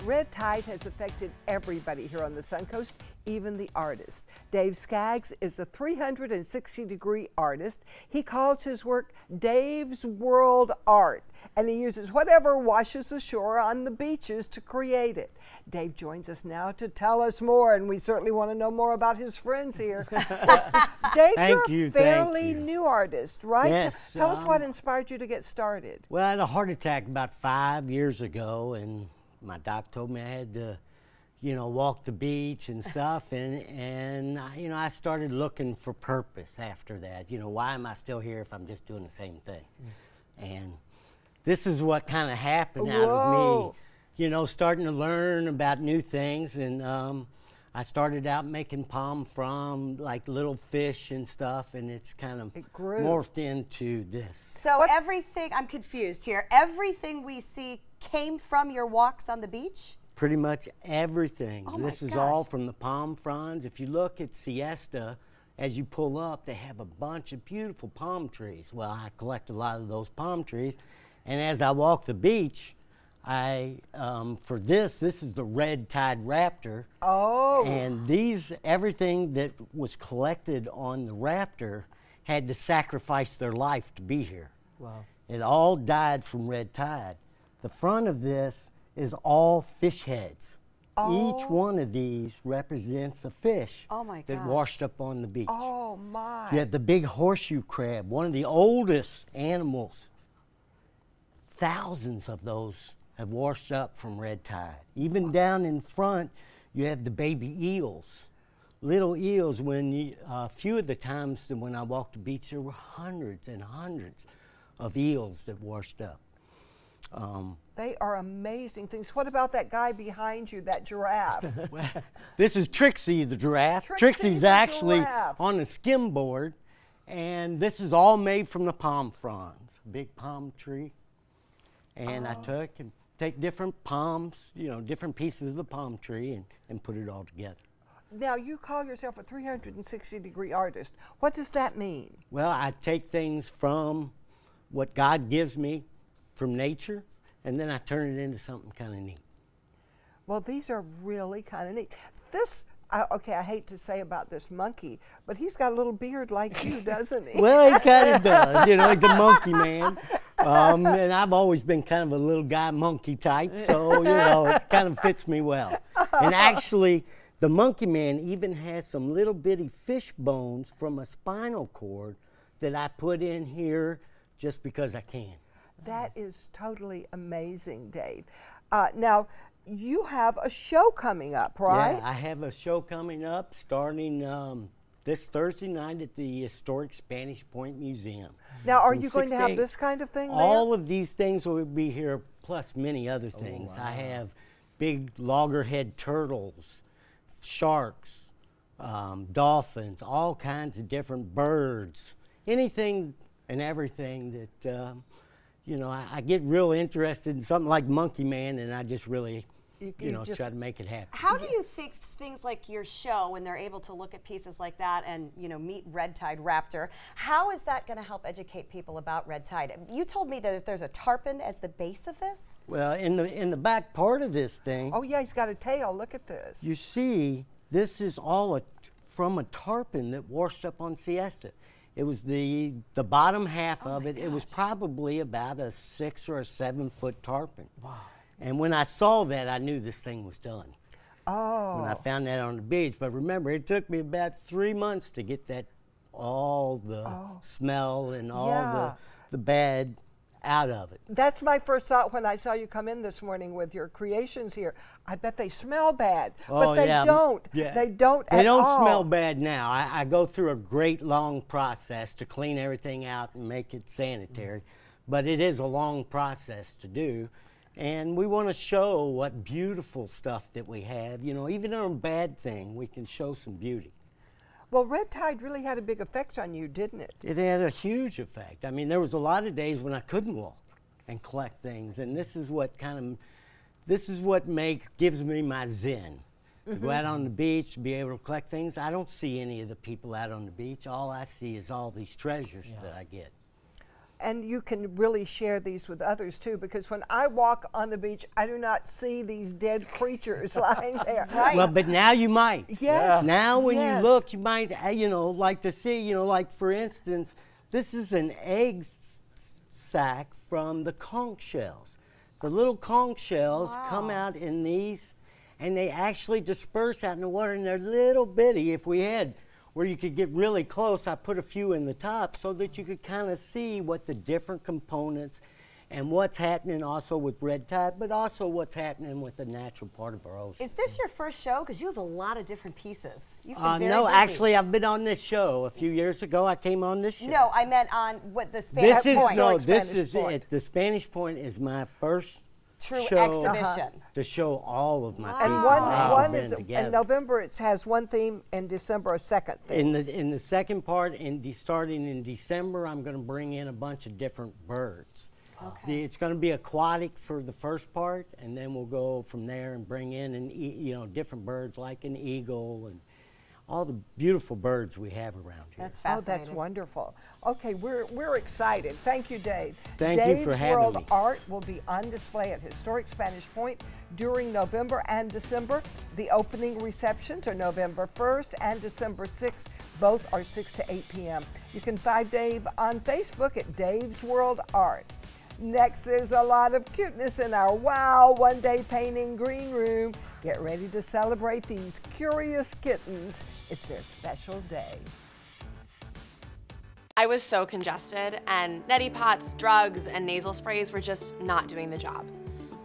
Red tide has affected everybody here on the Suncoast, even the artists. Dave Skaggs is a 360-degree artist. He calls his work Dave's World Art, and he uses whatever washes ashore on the beaches to create it. Dave joins us now to tell us more, and we certainly want to know more about his friends here. Dave, you're a fairly new artist, right? Yes. Tell us what inspired you to get started. Well, I had a heart attack about 5 years ago, and my doc told me I had to, walk the beach and stuff, and I started looking for purpose after that. Why am I still here if I'm just doing the same thing? And this is what kind of happened out of me, starting to learn about new things, and I started out making palm from like little fish and stuff, and it's kind of morphed into this. So everything, I'm confused here, everything we see came from your walks on the beach? Pretty much everything. Oh this is all from the palm fronds. If you look at Siesta, as you pull up, they have a bunch of beautiful palm trees. Well, I collect a lot of those palm trees, and as I walk the beach, for this is the red tide raptor. Oh. And everything that was collected on the raptor had to sacrifice their life to be here. Wow. It all died from red tide. The front of this is all fish heads. Oh. Each one of these represents a fish that washed up on the beach. Oh my. You have the big horseshoe crab, one of the oldest animals. Thousands of those have washed up from red tide. Even down in front, you have the baby eels. little eels. When a few of the times that when I walked the beach, there were hundreds and hundreds of eels that washed up. They are amazing things. What about that guy behind you, that giraffe? This is Trixie the giraffe. Trixie's actually on a skimboard, and this is all made from the palm fronds, big palm tree. And I take different palms, different pieces of the palm tree and put it all together. Now, you call yourself a 360-degree artist. What does that mean? Well, I take things from what God gives me from nature, and then I turn it into something kind of neat. Well, these are really kind of neat. This, okay, I hate to say about this monkey, but he's got a little beard like you, doesn't he? Well, he kind of does. He's a monkey man. And I've always been kind of a little guy monkey type, so, it kind of fits me well. And actually, the monkey man even has some little bitty fish bones from a spinal cord that I put in here just because I can. That is totally amazing, Dave. Now, you have a show coming up, right? Yeah, I have a show coming up starting this Thursday night at the historic Spanish Point Museum. Now, are you going to have this kind of thing there? All of these things will be here, plus many other things. I have big loggerhead turtles, sharks, dolphins, all kinds of different birds, anything and everything that, I get real interested in something like Monkey Man, and I just really, try to make it happen. How do you think things like your show, when they're able to look at pieces like that and, meet red tide raptor, how is that going to help educate people about red tide? You told me that there's a tarpon as the base of this? Well, in the back part of this thing. Oh, yeah, he's got a tail. Look at this. You see, this is all from a tarpon that washed up on Siesta. It was the bottom half of it. It was probably about a 6 or a 7 foot tarpon. Wow. And when I saw that, I knew this thing was done. Oh. When I found that on the beach. But remember, it took me about 3 months to get all the smell and all the bad out of it. That's my first thought when I saw you come in this morning with your creations here. I bet they smell bad, but they don't. Yeah. They don't at all. They don't smell bad now. I go through a great long process to clean everything out and make it sanitary, but it is a long process to do. And we want to show what beautiful stuff that we have. Even on a bad thing, we can show some beauty. Well, red tide really had a big effect on you, didn't it? It had a huge effect. I mean, there was a lot of days when I couldn't walk and collect things, and this is what gives me my zen. To go out on the beach, to be able to collect things. I don't see any of the people out on the beach. All I see is all these treasures that I get. And you can really share these with others too, because when I walk on the beach, I do not see these dead creatures lying there. Right. Well, but now you might. Yes. Now when you look, you might, like to see, like for instance, this is an egg sac from the conch shells. The little conch shells come out in these, and they actually disperse out in the water, and they're little bitty. If we had where you could get really close, I put a few in the top so that you could kind of see what the different components and what's happening also with red tide, but also what's happening with the natural part of our ocean. Is this your first show? Because you have a lot of different pieces. You've been very no, busy. actually, I've been on this show. A few years ago, I came on this show. No, I meant on what the Spanish Point. This is it. The Spanish Point is my first true show exhibition to show all of my And pieces. one is in November. It has one theme. In December, a second theme. In the second part, starting in December, I'm going to bring in a bunch of different birds. Okay. It's going to be aquatic for the first part, and then we'll go from there and bring in different birds like an eagle and all the beautiful birds we have around here. That's fascinating. Oh, that's wonderful. Okay, we're excited. Thank you, Dave. Thank you for having me. Dave's World Art will be on display at Historic Spanish Point during November and December. The opening receptions are November 1st and December 6th. Both are 6 to 8 p.m. You can find Dave on Facebook at Dave's World Art. Next, there's a lot of cuteness in our Wow One Day Painting Green Room. Get ready to celebrate these curious kittens. It's their special day. I was so congested, and neti pots, drugs, and nasal sprays were just not doing the job.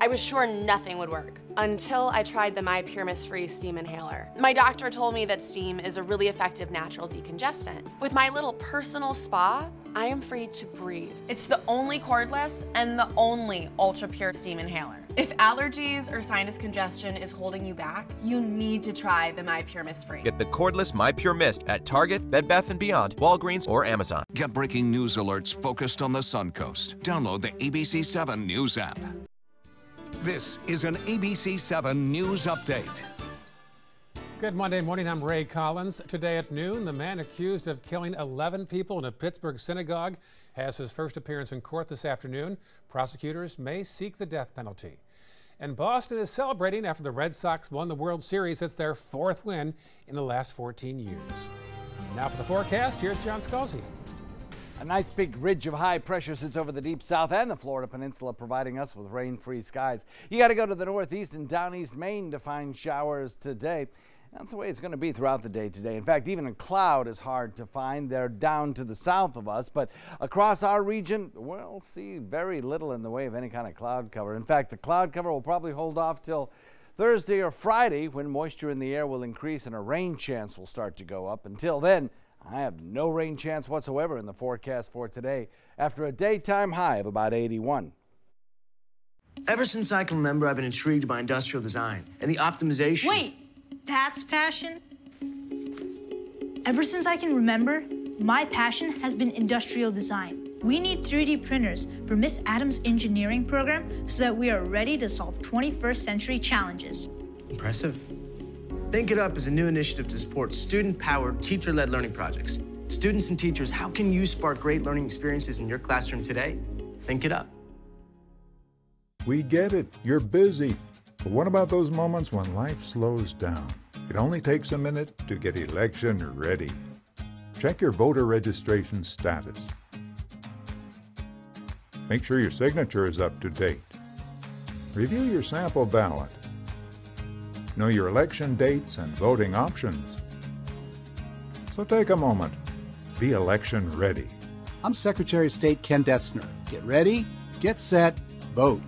I was sure nothing would work until I tried the My Pyramus Free steam inhaler. My doctor told me that steam is a really effective natural decongestant. With my little personal spa, I am free to breathe. It's the only cordless and the only ultra pure steam inhaler. If allergies or sinus congestion is holding you back, you need to try the My Pyramus Free. Get the cordless My Pure Mist at Target, Bed Bath & Beyond, Walgreens, or Amazon. Get breaking news alerts focused on the Suncoast. Download the ABC 7 News app. This is an ABC 7 News Update. Good Monday morning, I'm Ray Collins. Today at noon, the man accused of killing 11 people in a Pittsburgh synagogue has his first appearance in court this afternoon. Prosecutors may seek the death penalty. And Boston is celebrating after the Red Sox won the World Series. It's their 4th win in the last 14 years. Now for the forecast, here's John Scalzi. A nice big ridge of high pressure sits over the deep south and the Florida Peninsula, providing us with rain-free skies. You got to go to the northeast and down east Maine to find showers today. That's the way it's going to be throughout the day today. In fact, even a cloud is hard to find. They're down to the south of us, but across our region, we'll see very little in the way of any kind of cloud cover. In fact, the cloud cover will probably hold off till Thursday or Friday, when moisture in the air will increase and a rain chance will start to go up. Until then, I have no rain chance whatsoever in the forecast for today, after a daytime high of about 81. Ever since I can remember, I've been intrigued by industrial design and the optimization. Wait, that's passion? Ever since I can remember, my passion has been industrial design. We need 3D printers for Miss Adams' engineering program so that we are ready to solve 21st century challenges. Impressive. Think It Up is a new initiative to support student-powered, teacher-led learning projects. Students and teachers, how can you spark great learning experiences in your classroom today? Think It Up. We get it. You're busy. But what about those moments when life slows down? It only takes a minute to get election ready. Check your voter registration status. Make sure your signature is up to date. Review your sample ballot. Know your election dates and voting options. So take a moment. Be election ready. I'm Secretary of State Ken Detzner. Get ready, get set, vote.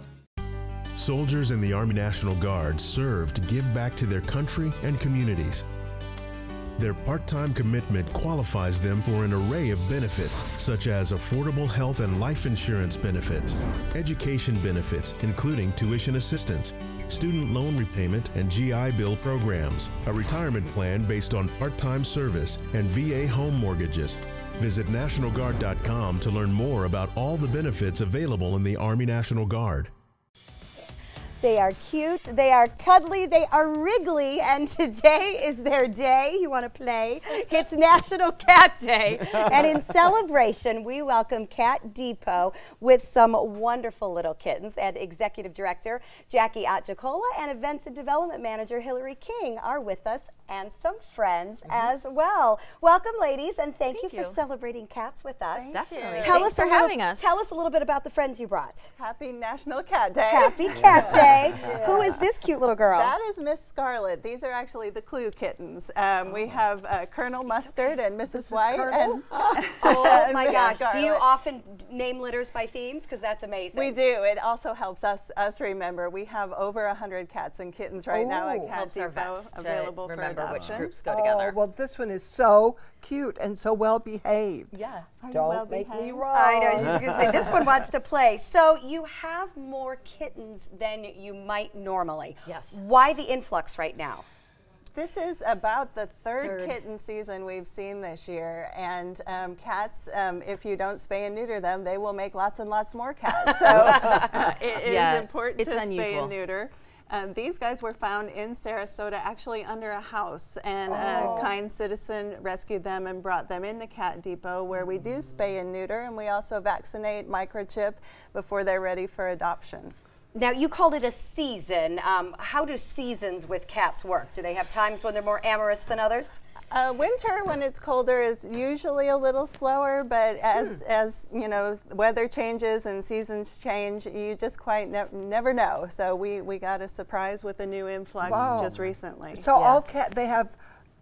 Soldiers in the Army National Guard serve to give back to their country and communities. Their part-time commitment qualifies them for an array of benefits, such as affordable health and life insurance benefits, education benefits, including tuition assistance, student loan repayment and GI Bill programs, a retirement plan based on part-time service, and VA home mortgages. Visit NationalGuard.com to learn more about all the benefits available in the Army National Guard. They are cute, they are cuddly, they are wriggly, and today is their day. You want to play? It's National Cat Day. And in celebration, we welcome Cat Depot with some wonderful little kittens. And Executive Director Jackie Atjacola and Events and Development Manager Hillary King are with us, and some friends as well. Welcome, ladies, and thank you for celebrating cats with us. Definitely. Thanks for having us. Tell us a little bit about the friends you brought. Happy National Cat Day. Happy Cat Day. Who is this cute little girl? That is Miss Scarlet. These are actually the Clue kittens. We have Colonel Mustard and Mrs. White. And, oh my gosh. Do you often name litters by themes? Because that's amazing. We do. It also helps us remember. We have over 100 cats and kittens right now at Cat Depot available for adoption. Which groups go together. Well, this one is so cute and so well behaved. Yeah. Don't make me wrong. I know. I was just going to say, this one wants to play. So you have more kittens than you might normally. Yes. Why the influx right now? This is about the third kitten season we've seen this year, and cats, if you don't spay and neuter them, they will make lots and lots more cats. So it is important to spay and neuter. These guys were found in Sarasota, actually under a house, and a kind citizen rescued them and brought them into Cat Depot, where we do spay and neuter, and we also vaccinate, microchip before they're ready for adoption. Now, you called it a season. How do seasons with cats work? Do they have times when they're more amorous than others? Winter, when it's colder, is usually a little slower, but as you know, weather changes and seasons change, you just quite never know. So we got a surprise with a new influx just recently. So all they have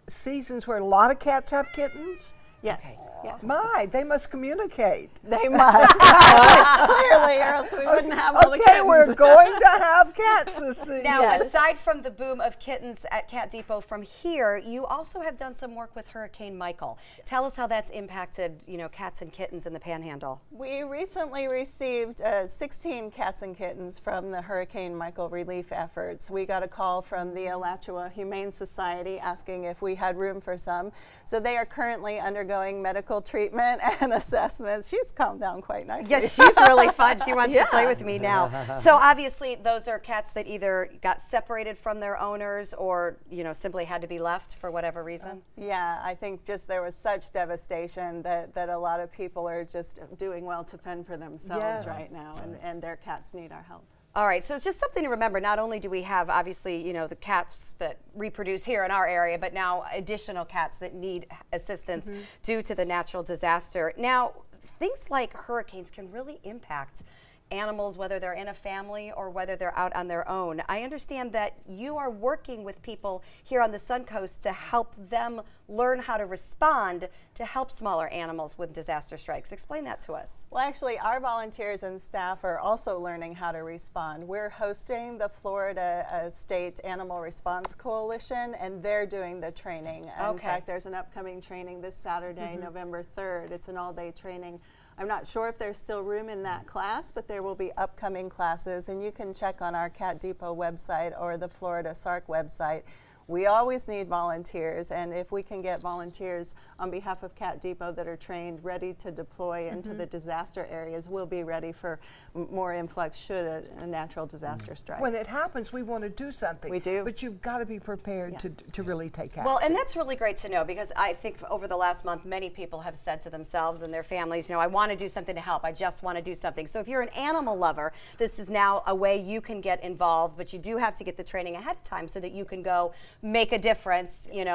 seasons where a lot of cats have kittens? Yes. Okay. Yes. My, they must communicate. They must. Clearly, or else we wouldn't have all the kittens. Okay, we're going to have cats this season. Now, aside from the boom of kittens at Cat Depot from here, you also have done some work with Hurricane Michael. Tell us how that's impacted, cats and kittens in the Panhandle. We recently received 16 cats and kittens from the Hurricane Michael relief efforts. We got a call from the Alachua Humane Society asking if we had room for some. So they are currently undergoing medical treatment and assessments. She's calmed down quite nicely. Yes, she's really fun. She wants to play with me now. So obviously those are cats that either got separated from their owners or, simply had to be left for whatever reason. Yeah, I think just there was such devastation that a lot of people are just doing well to fend for themselves right now, and their cats need our help. All right, so it's just something to remember. Not only do we have, obviously, the cats that reproduce here in our area, but now additional cats that need assistance due to the natural disaster. Now, things like hurricanes can really impact animals, whether they're in a family or whether they're out on their own. I understand that you are working with people here on the Suncoast to help them learn how to respond to help smaller animals when disaster strikes. Explain that to us. Well, actually, our volunteers and staff are also learning how to respond. We're hosting the Florida State Animal Response Coalition, and they're doing the training. In fact, there's an upcoming training this Saturday, November 3rd. It's an all-day training. I'm not sure if there's still room in that class, but there will be upcoming classes, and you can check on our Cat Depot website or the Florida SARC website. We always need volunteers, and if we can get volunteers on behalf of Cat Depot that are trained, ready to deploy into the disaster areas, we'll be ready for more influx should a natural disaster strike. When it happens, we want to do something. We do. But you've got to be prepared to really take action. Well, and that's really great to know, because I think over the last month, many people have said to themselves and their families, I want to do something to help. I just want to do something. So if you're an animal lover, this is now a way you can get involved, but you do have to get the training ahead of time so that you can go make a difference, and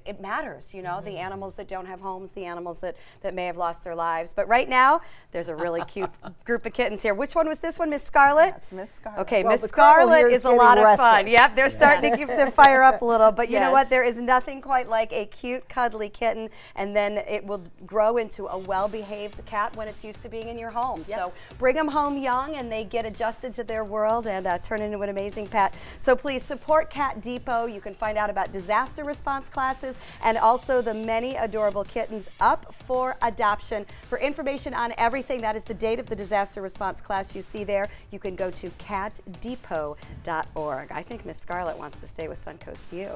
it matters, the animals that don't have homes, the animals that may have lost their lives. But right now, there's a really cute group of kittens here. Which one was this one, Miss Scarlet? That's Miss Scarlet. Okay, Miss Scarlet is a lot of fun. Yep, they're starting to keep their fire up a little, but you know what? There is nothing quite like a cute, cuddly kitten, and then it will grow into a well-behaved cat when it's used to being in your home. So bring them home young, and they get adjusted to their world and turn into an amazing pet. So please support Cat Depot. You can find out about disaster response classes and also the many adorable kittens up for adoption. For information on everything, that is the date of the disaster response class you see there, you can go to catdepot.org. I think Miss Scarlet wants to stay with Suncoast View.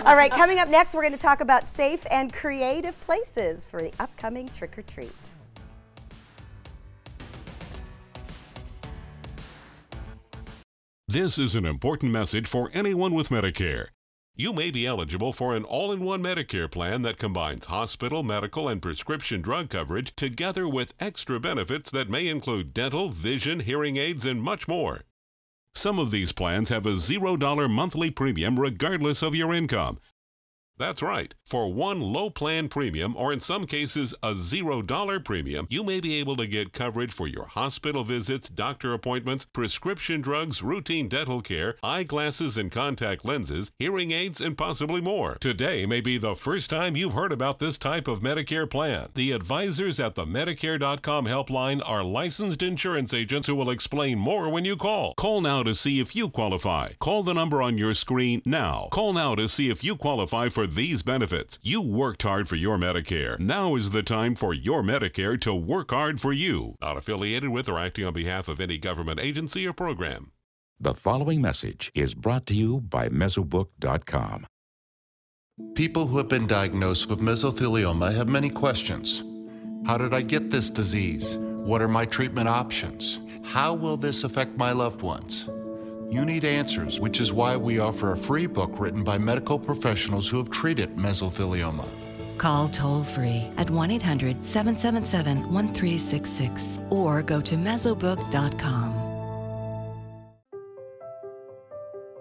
All right, coming up next, we're going to talk about safe and creative places for the upcoming trick-or-treat. This is an important message for anyone with Medicare. You may be eligible for an all-in-one Medicare plan that combines hospital, medical, and prescription drug coverage together with extra benefits that may include dental, vision, hearing aids, and much more. Some of these plans have a $0 monthly premium regardless of your income. That's right. For one low plan premium, or in some cases a $0 premium, you may be able to get coverage for your hospital visits, doctor appointments, prescription drugs, routine dental care, eyeglasses and contact lenses, hearing aids, and possibly more. Today may be the first time you've heard about this type of Medicare plan. The advisors at the Medicare.com helpline are licensed insurance agents who will explain more when you call. Call now to see if you qualify. Call the number on your screen now. Call now to see if you qualify for these benefits. You worked hard for your Medicare. Now is the time for your Medicare to work hard for you. Not affiliated with or acting on behalf of any government agency or program. The following message is brought to you by Mesobook.com. People who have been diagnosed with mesothelioma have many questions. How did I get this disease? What are my treatment options? How will this affect my loved ones? You need answers, which is why we offer a free book written by medical professionals who have treated mesothelioma. Call toll-free at 1-800-777-1366 or go to Mesobook.com.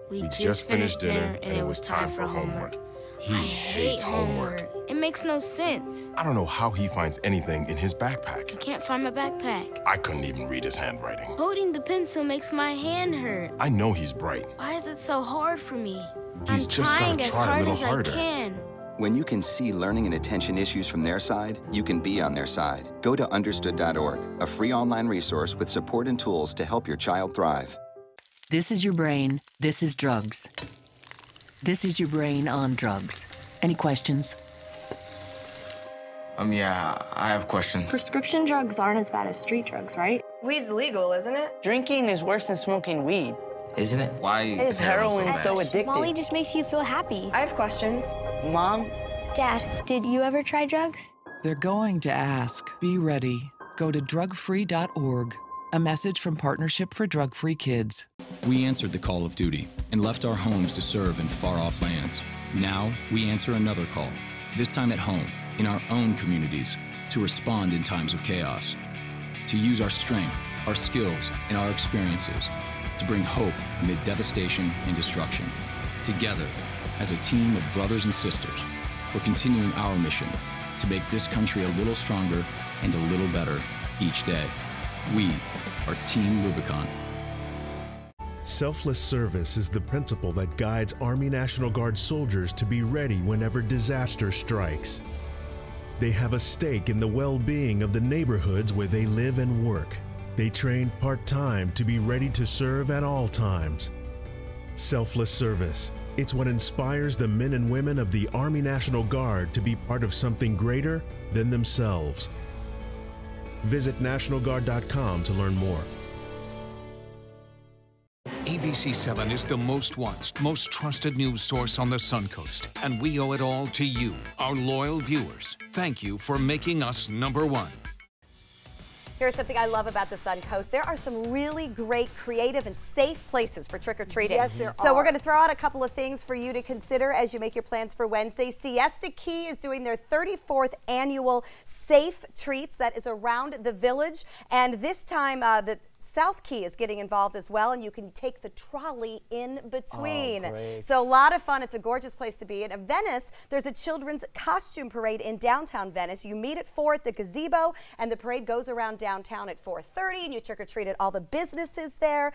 We just finished dinner and it was time for homework. He hates homework. It makes no sense. I don't know how he finds anything in his backpack. I can't find my backpack. I couldn't even read his handwriting. Holding the pencil makes my hand hurt. I know he's bright. Why is it so hard for me? He's I'm just trying gotta as try a hard little as harder. I can. When you can see learning and attention issues from their side, you can be on their side. Go to understood.org, a free online resource with support and tools to help your child thrive. This is your brain. This is drugs. This is your brain on drugs. Any questions? Yeah, I have questions. Prescription drugs aren't as bad as street drugs, right? Weed's legal, isn't it? Drinking is worse than smoking weed. Isn't it? Why is heroin so addictive? Molly just makes you feel happy. I have questions. Mom? Dad, did you ever try drugs? They're going to ask. Be ready. Go to drugfree.org. A message from Partnership for Drug-Free Kids. We answered the call of duty and left our homes to serve in far-off lands. Now, we answer another call, this time at home, in our own communities, to respond in times of chaos, to use our strength, our skills, and our experiences to bring hope amid devastation and destruction. Together, as a team of brothers and sisters, we're continuing our mission to make this country a little stronger and a little better each day. We are Team Rubicon. Selfless service is the principle that guides Army National Guard soldiers to be ready whenever disaster strikes. They have a stake in the well-being of the neighborhoods where they live and work. They train part-time to be ready to serve at all times. Selfless service. It's what inspires the men and women of the Army National Guard to be part of something greater than themselves. Visit nationalguard.com to learn more. ABC 7 is the most watched, most trusted news source on the Suncoast, and we owe it all to you, our loyal viewers. Thank you for making us #1. Here's something I love about the Suncoast. There are some really great, creative, and safe places for trick-or-treating. Yes, there So are. we're going to throw out a couple of things for you to consider as you make your plans for Wednesday. Siesta Key is doing their 34th annual Safe Treats. That is around the village. And this time, the South Key is getting involved as well, and you can take the trolley in between. Oh, great. So a lot of fun. It's a gorgeous place to be. And in Venice, there's a children's costume parade in downtown Venice. You meet at 4 at the gazebo, and the parade goes around downtown at 4:30, and you trick-or-treat at all the businesses there.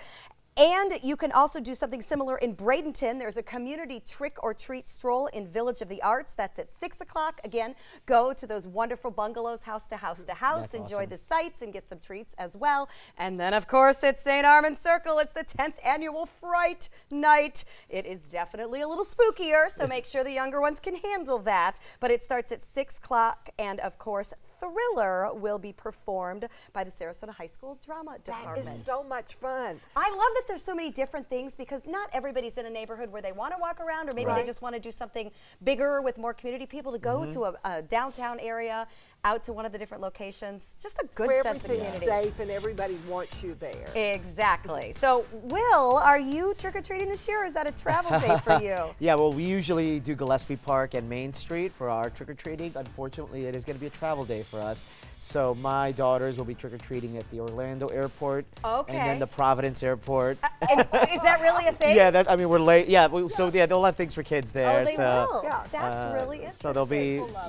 And you can also do something similar in Bradenton. There's a community trick-or-treat stroll in Village of the Arts. That's at 6 o'clock. Again, go to those wonderful bungalows, house to house to house. That's Enjoy awesome. the sights and get some treats as well. And then, of course, at St. Armand Circle, it's the 10th annual Fright Night. It is definitely a little spookier, so make sure the younger ones can handle that. But it starts at 6 o'clock, and of course, Thriller will be performed by the Sarasota High School Drama Department. That is so much fun. I love that there's so many different things, because not everybody's in a neighborhood where they want to walk around, or maybe they just want to do something bigger with more community people, to go to a downtown area, out to one of the different locations. Just a good Where sense of everything's community. safe and everybody wants you there. Exactly. So, Will, are you trick-or-treating this year, or is that a travel day for you? Yeah, well, we usually do Gillespie Park and Main Street for our trick-or-treating. Unfortunately, it is going to be a travel day for us. So my daughters will be trick-or-treating at the Orlando airport. Okay. And then the Providence airport. And is that really a thing? Yeah, I mean, we're late. Yeah, so yeah, they'll have things for kids there. Oh, they so, will. Yeah, that's really interesting. So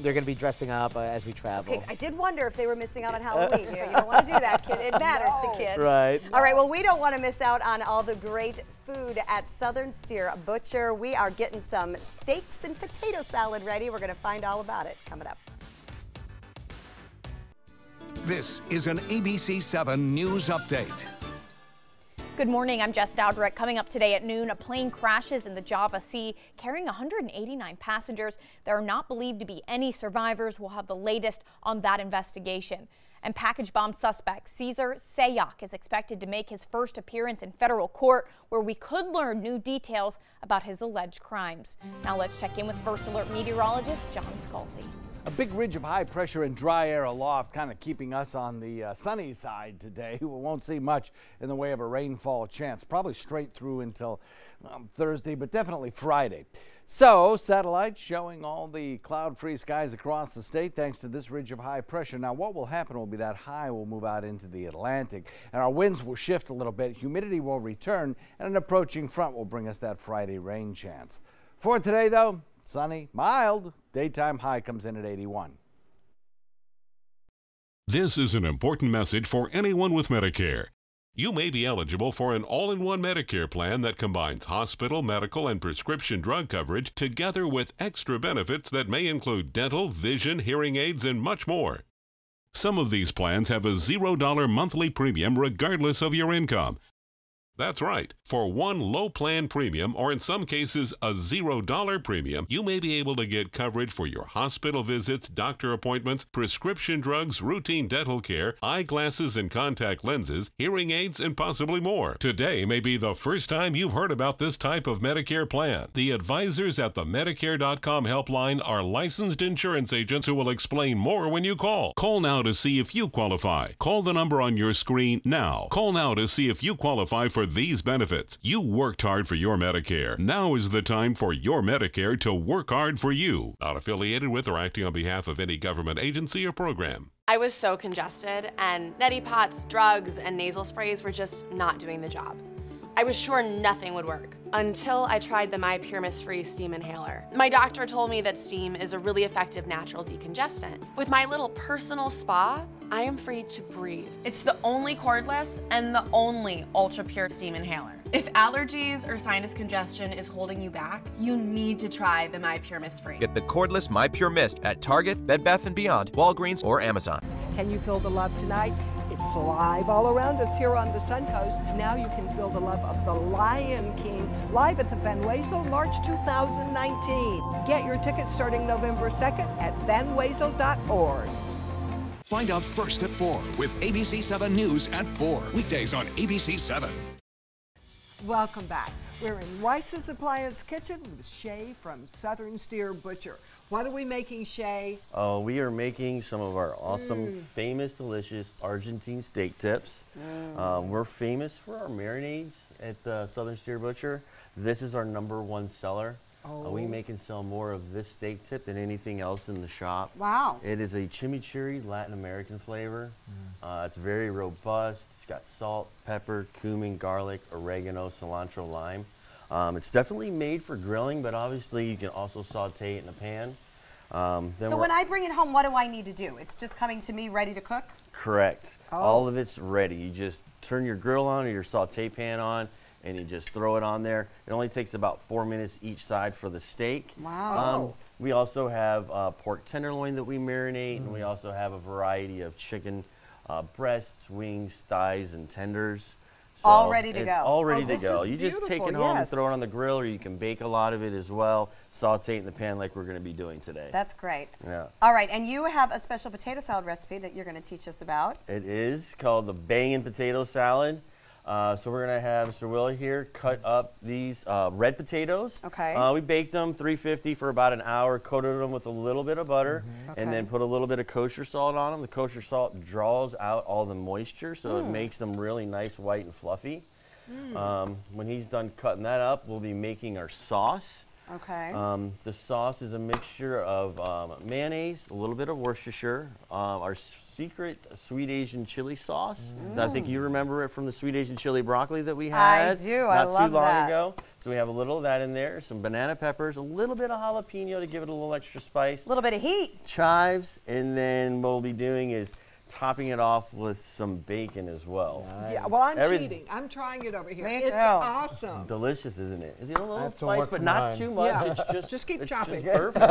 they're going to be dressing up as we travel. Okay, I did wonder if they were missing out on Halloween. You don't want to do that, kid. It matters to kids. Right. All right, well, we don't want to miss out on all the great food at Southern Steer Butcher. We are getting some steaks and potato salad ready. We're going to find all about it coming up. This is an ABC 7 News Update. Good morning, I'm Jess Dowdrick. Coming up today at noon, a plane crashes in the Java Sea carrying 189 passengers. There are not believed to be any survivors. We'll have the latest on that investigation. And package bomb suspect Cesar Sayoc is expected to make his first appearance in federal court, where we could learn new details about his alleged crimes. Now let's check in with First Alert meteorologist John Scalzi. A big ridge of high pressure and dry air aloft, kind of keeping us on the sunny side today. We won't see much in the way of a rainfall chance, probably straight through until Thursday, but definitely Friday. So, satellites showing all the cloud-free skies across the state thanks to this ridge of high pressure. Now, what will happen will be that high will move out into the Atlantic, and our winds will shift a little bit. Humidity will return, and an approaching front will bring us that Friday rain chance. For today, though, sunny, mild. Daytime high comes in at 81. This is an important message for anyone with Medicare. You may be eligible for an all-in-one Medicare plan that combines hospital, medical, and prescription drug coverage together with extra benefits that may include dental, vision, hearing aids, and much more. Some of these plans have a $0 monthly premium regardless of your income. That's right. For one low plan premium, or in some cases a $0 premium, you may be able to get coverage for your hospital visits, doctor appointments, prescription drugs, routine dental care, eyeglasses and contact lenses, hearing aids, and possibly more. Today may be the first time you've heard about this type of Medicare plan. The advisors at the Medicare.com helpline are licensed insurance agents who will explain more when you call. Call now to see if you qualify. Call the number on your screen now. Call now to see if you qualify for these benefits. You worked hard for your Medicare. Now is the time for your Medicare to work hard for you. Not affiliated with or acting on behalf of any government agency or program. I was so congested, and neti pots, drugs, and nasal sprays were just not doing the job. I was sure nothing would work until I tried the My Pure Mist-Free steam inhaler. My doctor told me that steam is a really effective natural decongestant. With my little personal spa, I am free to breathe. It's the only cordless and the only ultra-pure steam inhaler. If allergies or sinus congestion is holding you back, you need to try the My Pure Mist-Free. Get the cordless My Pure Mist at Target, Bed Bath & Beyond, Walgreens, or Amazon. Can you feel the love tonight? It's live all around us here on the Suncoast. Now you can feel the love of the Lion King live at the Van Wezel, March 2019. Get your tickets starting November 2nd at vanwezel.org. Find out first at 4 with ABC 7 News at 4. Weekdays on ABC 7. Welcome back. We're in Weiss's Appliance Kitchen with Shay from Southern Steer Butcher. What are we making, Shay? Oh, we are making some of our awesome, famous, delicious Argentine steak tips. We're famous for our marinades at Southern Steer Butcher. This is our #1 seller. We make and sell more of this steak tip than anything else in the shop. Wow. It is a chimichurri Latin American flavor. It's very robust. It's got salt, pepper, cumin, garlic, oregano, cilantro, lime. It's definitely made for grilling, but obviously you can also saute it in a pan. So when I bring it home, what do I need to do? It's just coming to me ready to cook? Correct. All of it's ready. You just turn your grill on or your saute pan on, and you just throw it on there. It only takes about 4 minutes each side for the steak. Wow. We also have pork tenderloin that we marinate, and we also have a variety of chicken breasts, wings, thighs, and tenders. So all ready to go. All ready to go. You just take it home and throw it on the grill, or you can bake a lot of it as well. Saute it in the pan like we're going to be doing today. That's great. Yeah. All right, and you have a special potato salad recipe that you're going to teach us about. It is called the bangin' potato salad. So we're going to have Mr. Will here cut up these red potatoes. Okay. We baked them 350 for about an hour, coated them with a little bit of butter, and then put a little bit of kosher salt on them. The kosher salt draws out all the moisture, so it makes them really nice, white, and fluffy. When he's done cutting that up, we'll be making our sauce. Okay. The sauce is a mixture of mayonnaise, a little bit of Worcestershire, our secret sweet Asian chili sauce. I think you remember it from the sweet Asian chili broccoli that we had. I do. I love that. Not too long ago. So we have a little of that in there, some banana peppers, a little bit of jalapeno to give it a little extra spice. A little bit of heat. Chives, and then what we'll be doing is topping it off with some bacon as well. Nice. Yeah, well, I'm cheating. I'm trying it over here. It's awesome. Delicious, isn't it? It's a little spice, but not too much. Yeah. It's just keep chopping. Just perfect.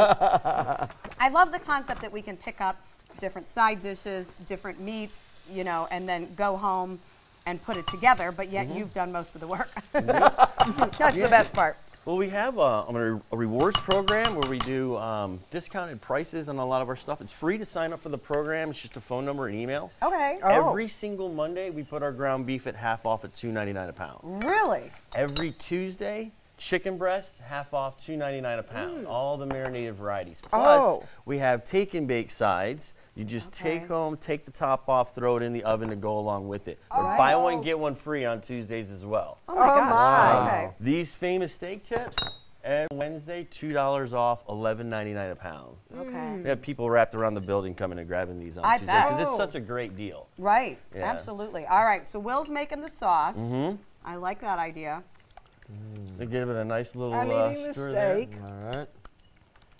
I love the concept that we can pick up different side dishes, different meats, you know, and then go home and put it together, but yet you've done most of the work. That's the best part. Well, we have a rewards program where we do discounted prices on a lot of our stuff. It's free to sign up for the program. It's just a phone number and email. Okay. Every single Monday, we put our ground beef at half off at $2.99 a pound. Really? Every Tuesday, chicken breast, half off, $2.99 a pound. All the marinated varieties. Plus, we have take and bake sides. You just take home, take the top off, throw it in the oven to go along with it. Or buy one, get one free on Tuesdays as well. Oh my gosh. Okay. These famous steak tips, every Wednesday, $2 off, $11.99 a pound. Okay. We have people wrapped around the building coming and grabbing these on Tuesday because it's such a great deal. Right. Yeah. Absolutely. All right. So Will's making the sauce. I like that idea. So give it a nice little I'm eating the stir steak. there. All right.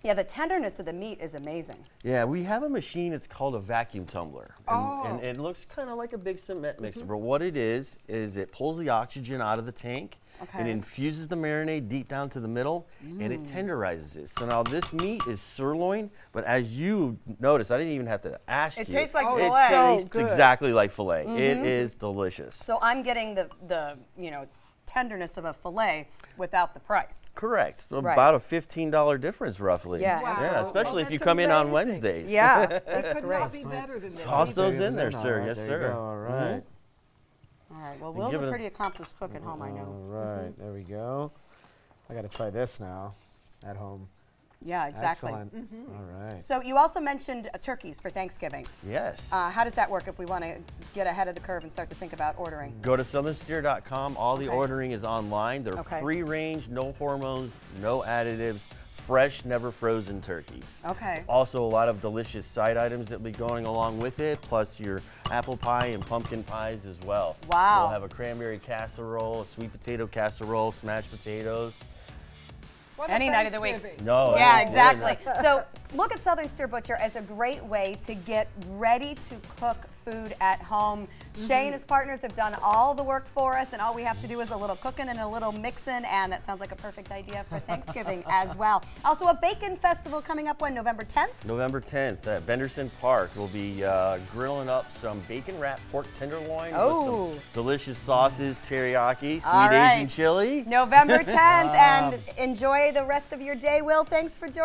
Yeah, the tenderness of the meat is amazing. Yeah, we have a machine, it's called a vacuum tumbler. Oh. And it looks kind of like a big cement mixer, but what it is it pulls the oxygen out of the tank. Okay. It infuses the marinade deep down to the middle, and it tenderizes it. So now this meat is sirloin, but as you notice, I didn't even have to ask you. It tastes like It filet. tastes exactly like filet. It is delicious. So I'm getting the tenderness of a filet without the price. Correct. So Right. about a $15 difference, roughly. Yeah. Wow. Yeah, especially if That's you come in on amazing. Wednesdays. Yeah. It could not be better than this. Toss those in there, All sir. right, Yes, there you sir. go. All right. All right. Well, Will's give a it a- pretty accomplished cook at home, I know. All right, there we go. I got to try this now at home. Yeah, exactly. Excellent. All right. So you also mentioned turkeys for Thanksgiving. Yes. How does that work if we want to get ahead of the curve and start to think about ordering? Go to southernsteer.com. All the Okay. ordering is online. They're Okay. free range, no hormones, no additives, fresh, never frozen turkeys. Okay. Also, a lot of delicious side items that will be going along with it, plus your apple pie and pumpkin pies as well. Wow. We'll have a cranberry casserole, a sweet potato casserole, smashed potatoes. What a Any night of the week. Thanksgiving. No. Yeah, it's exactly. So look at Southern Steer Butcher as a great way to get ready to cook food at home. Shay and his partners have done all the work for us, and all we have to do is a little cooking and a little mixing, and that sounds like a perfect idea for Thanksgiving as well. Also, a bacon festival coming up when November 10th. November 10th at Benderson Park. We'll be grilling up some bacon wrapped pork tenderloin with some delicious sauces, teriyaki, sweet All right. Asian chili. November 10th, and enjoy the rest of your day. Will, thanks for joining.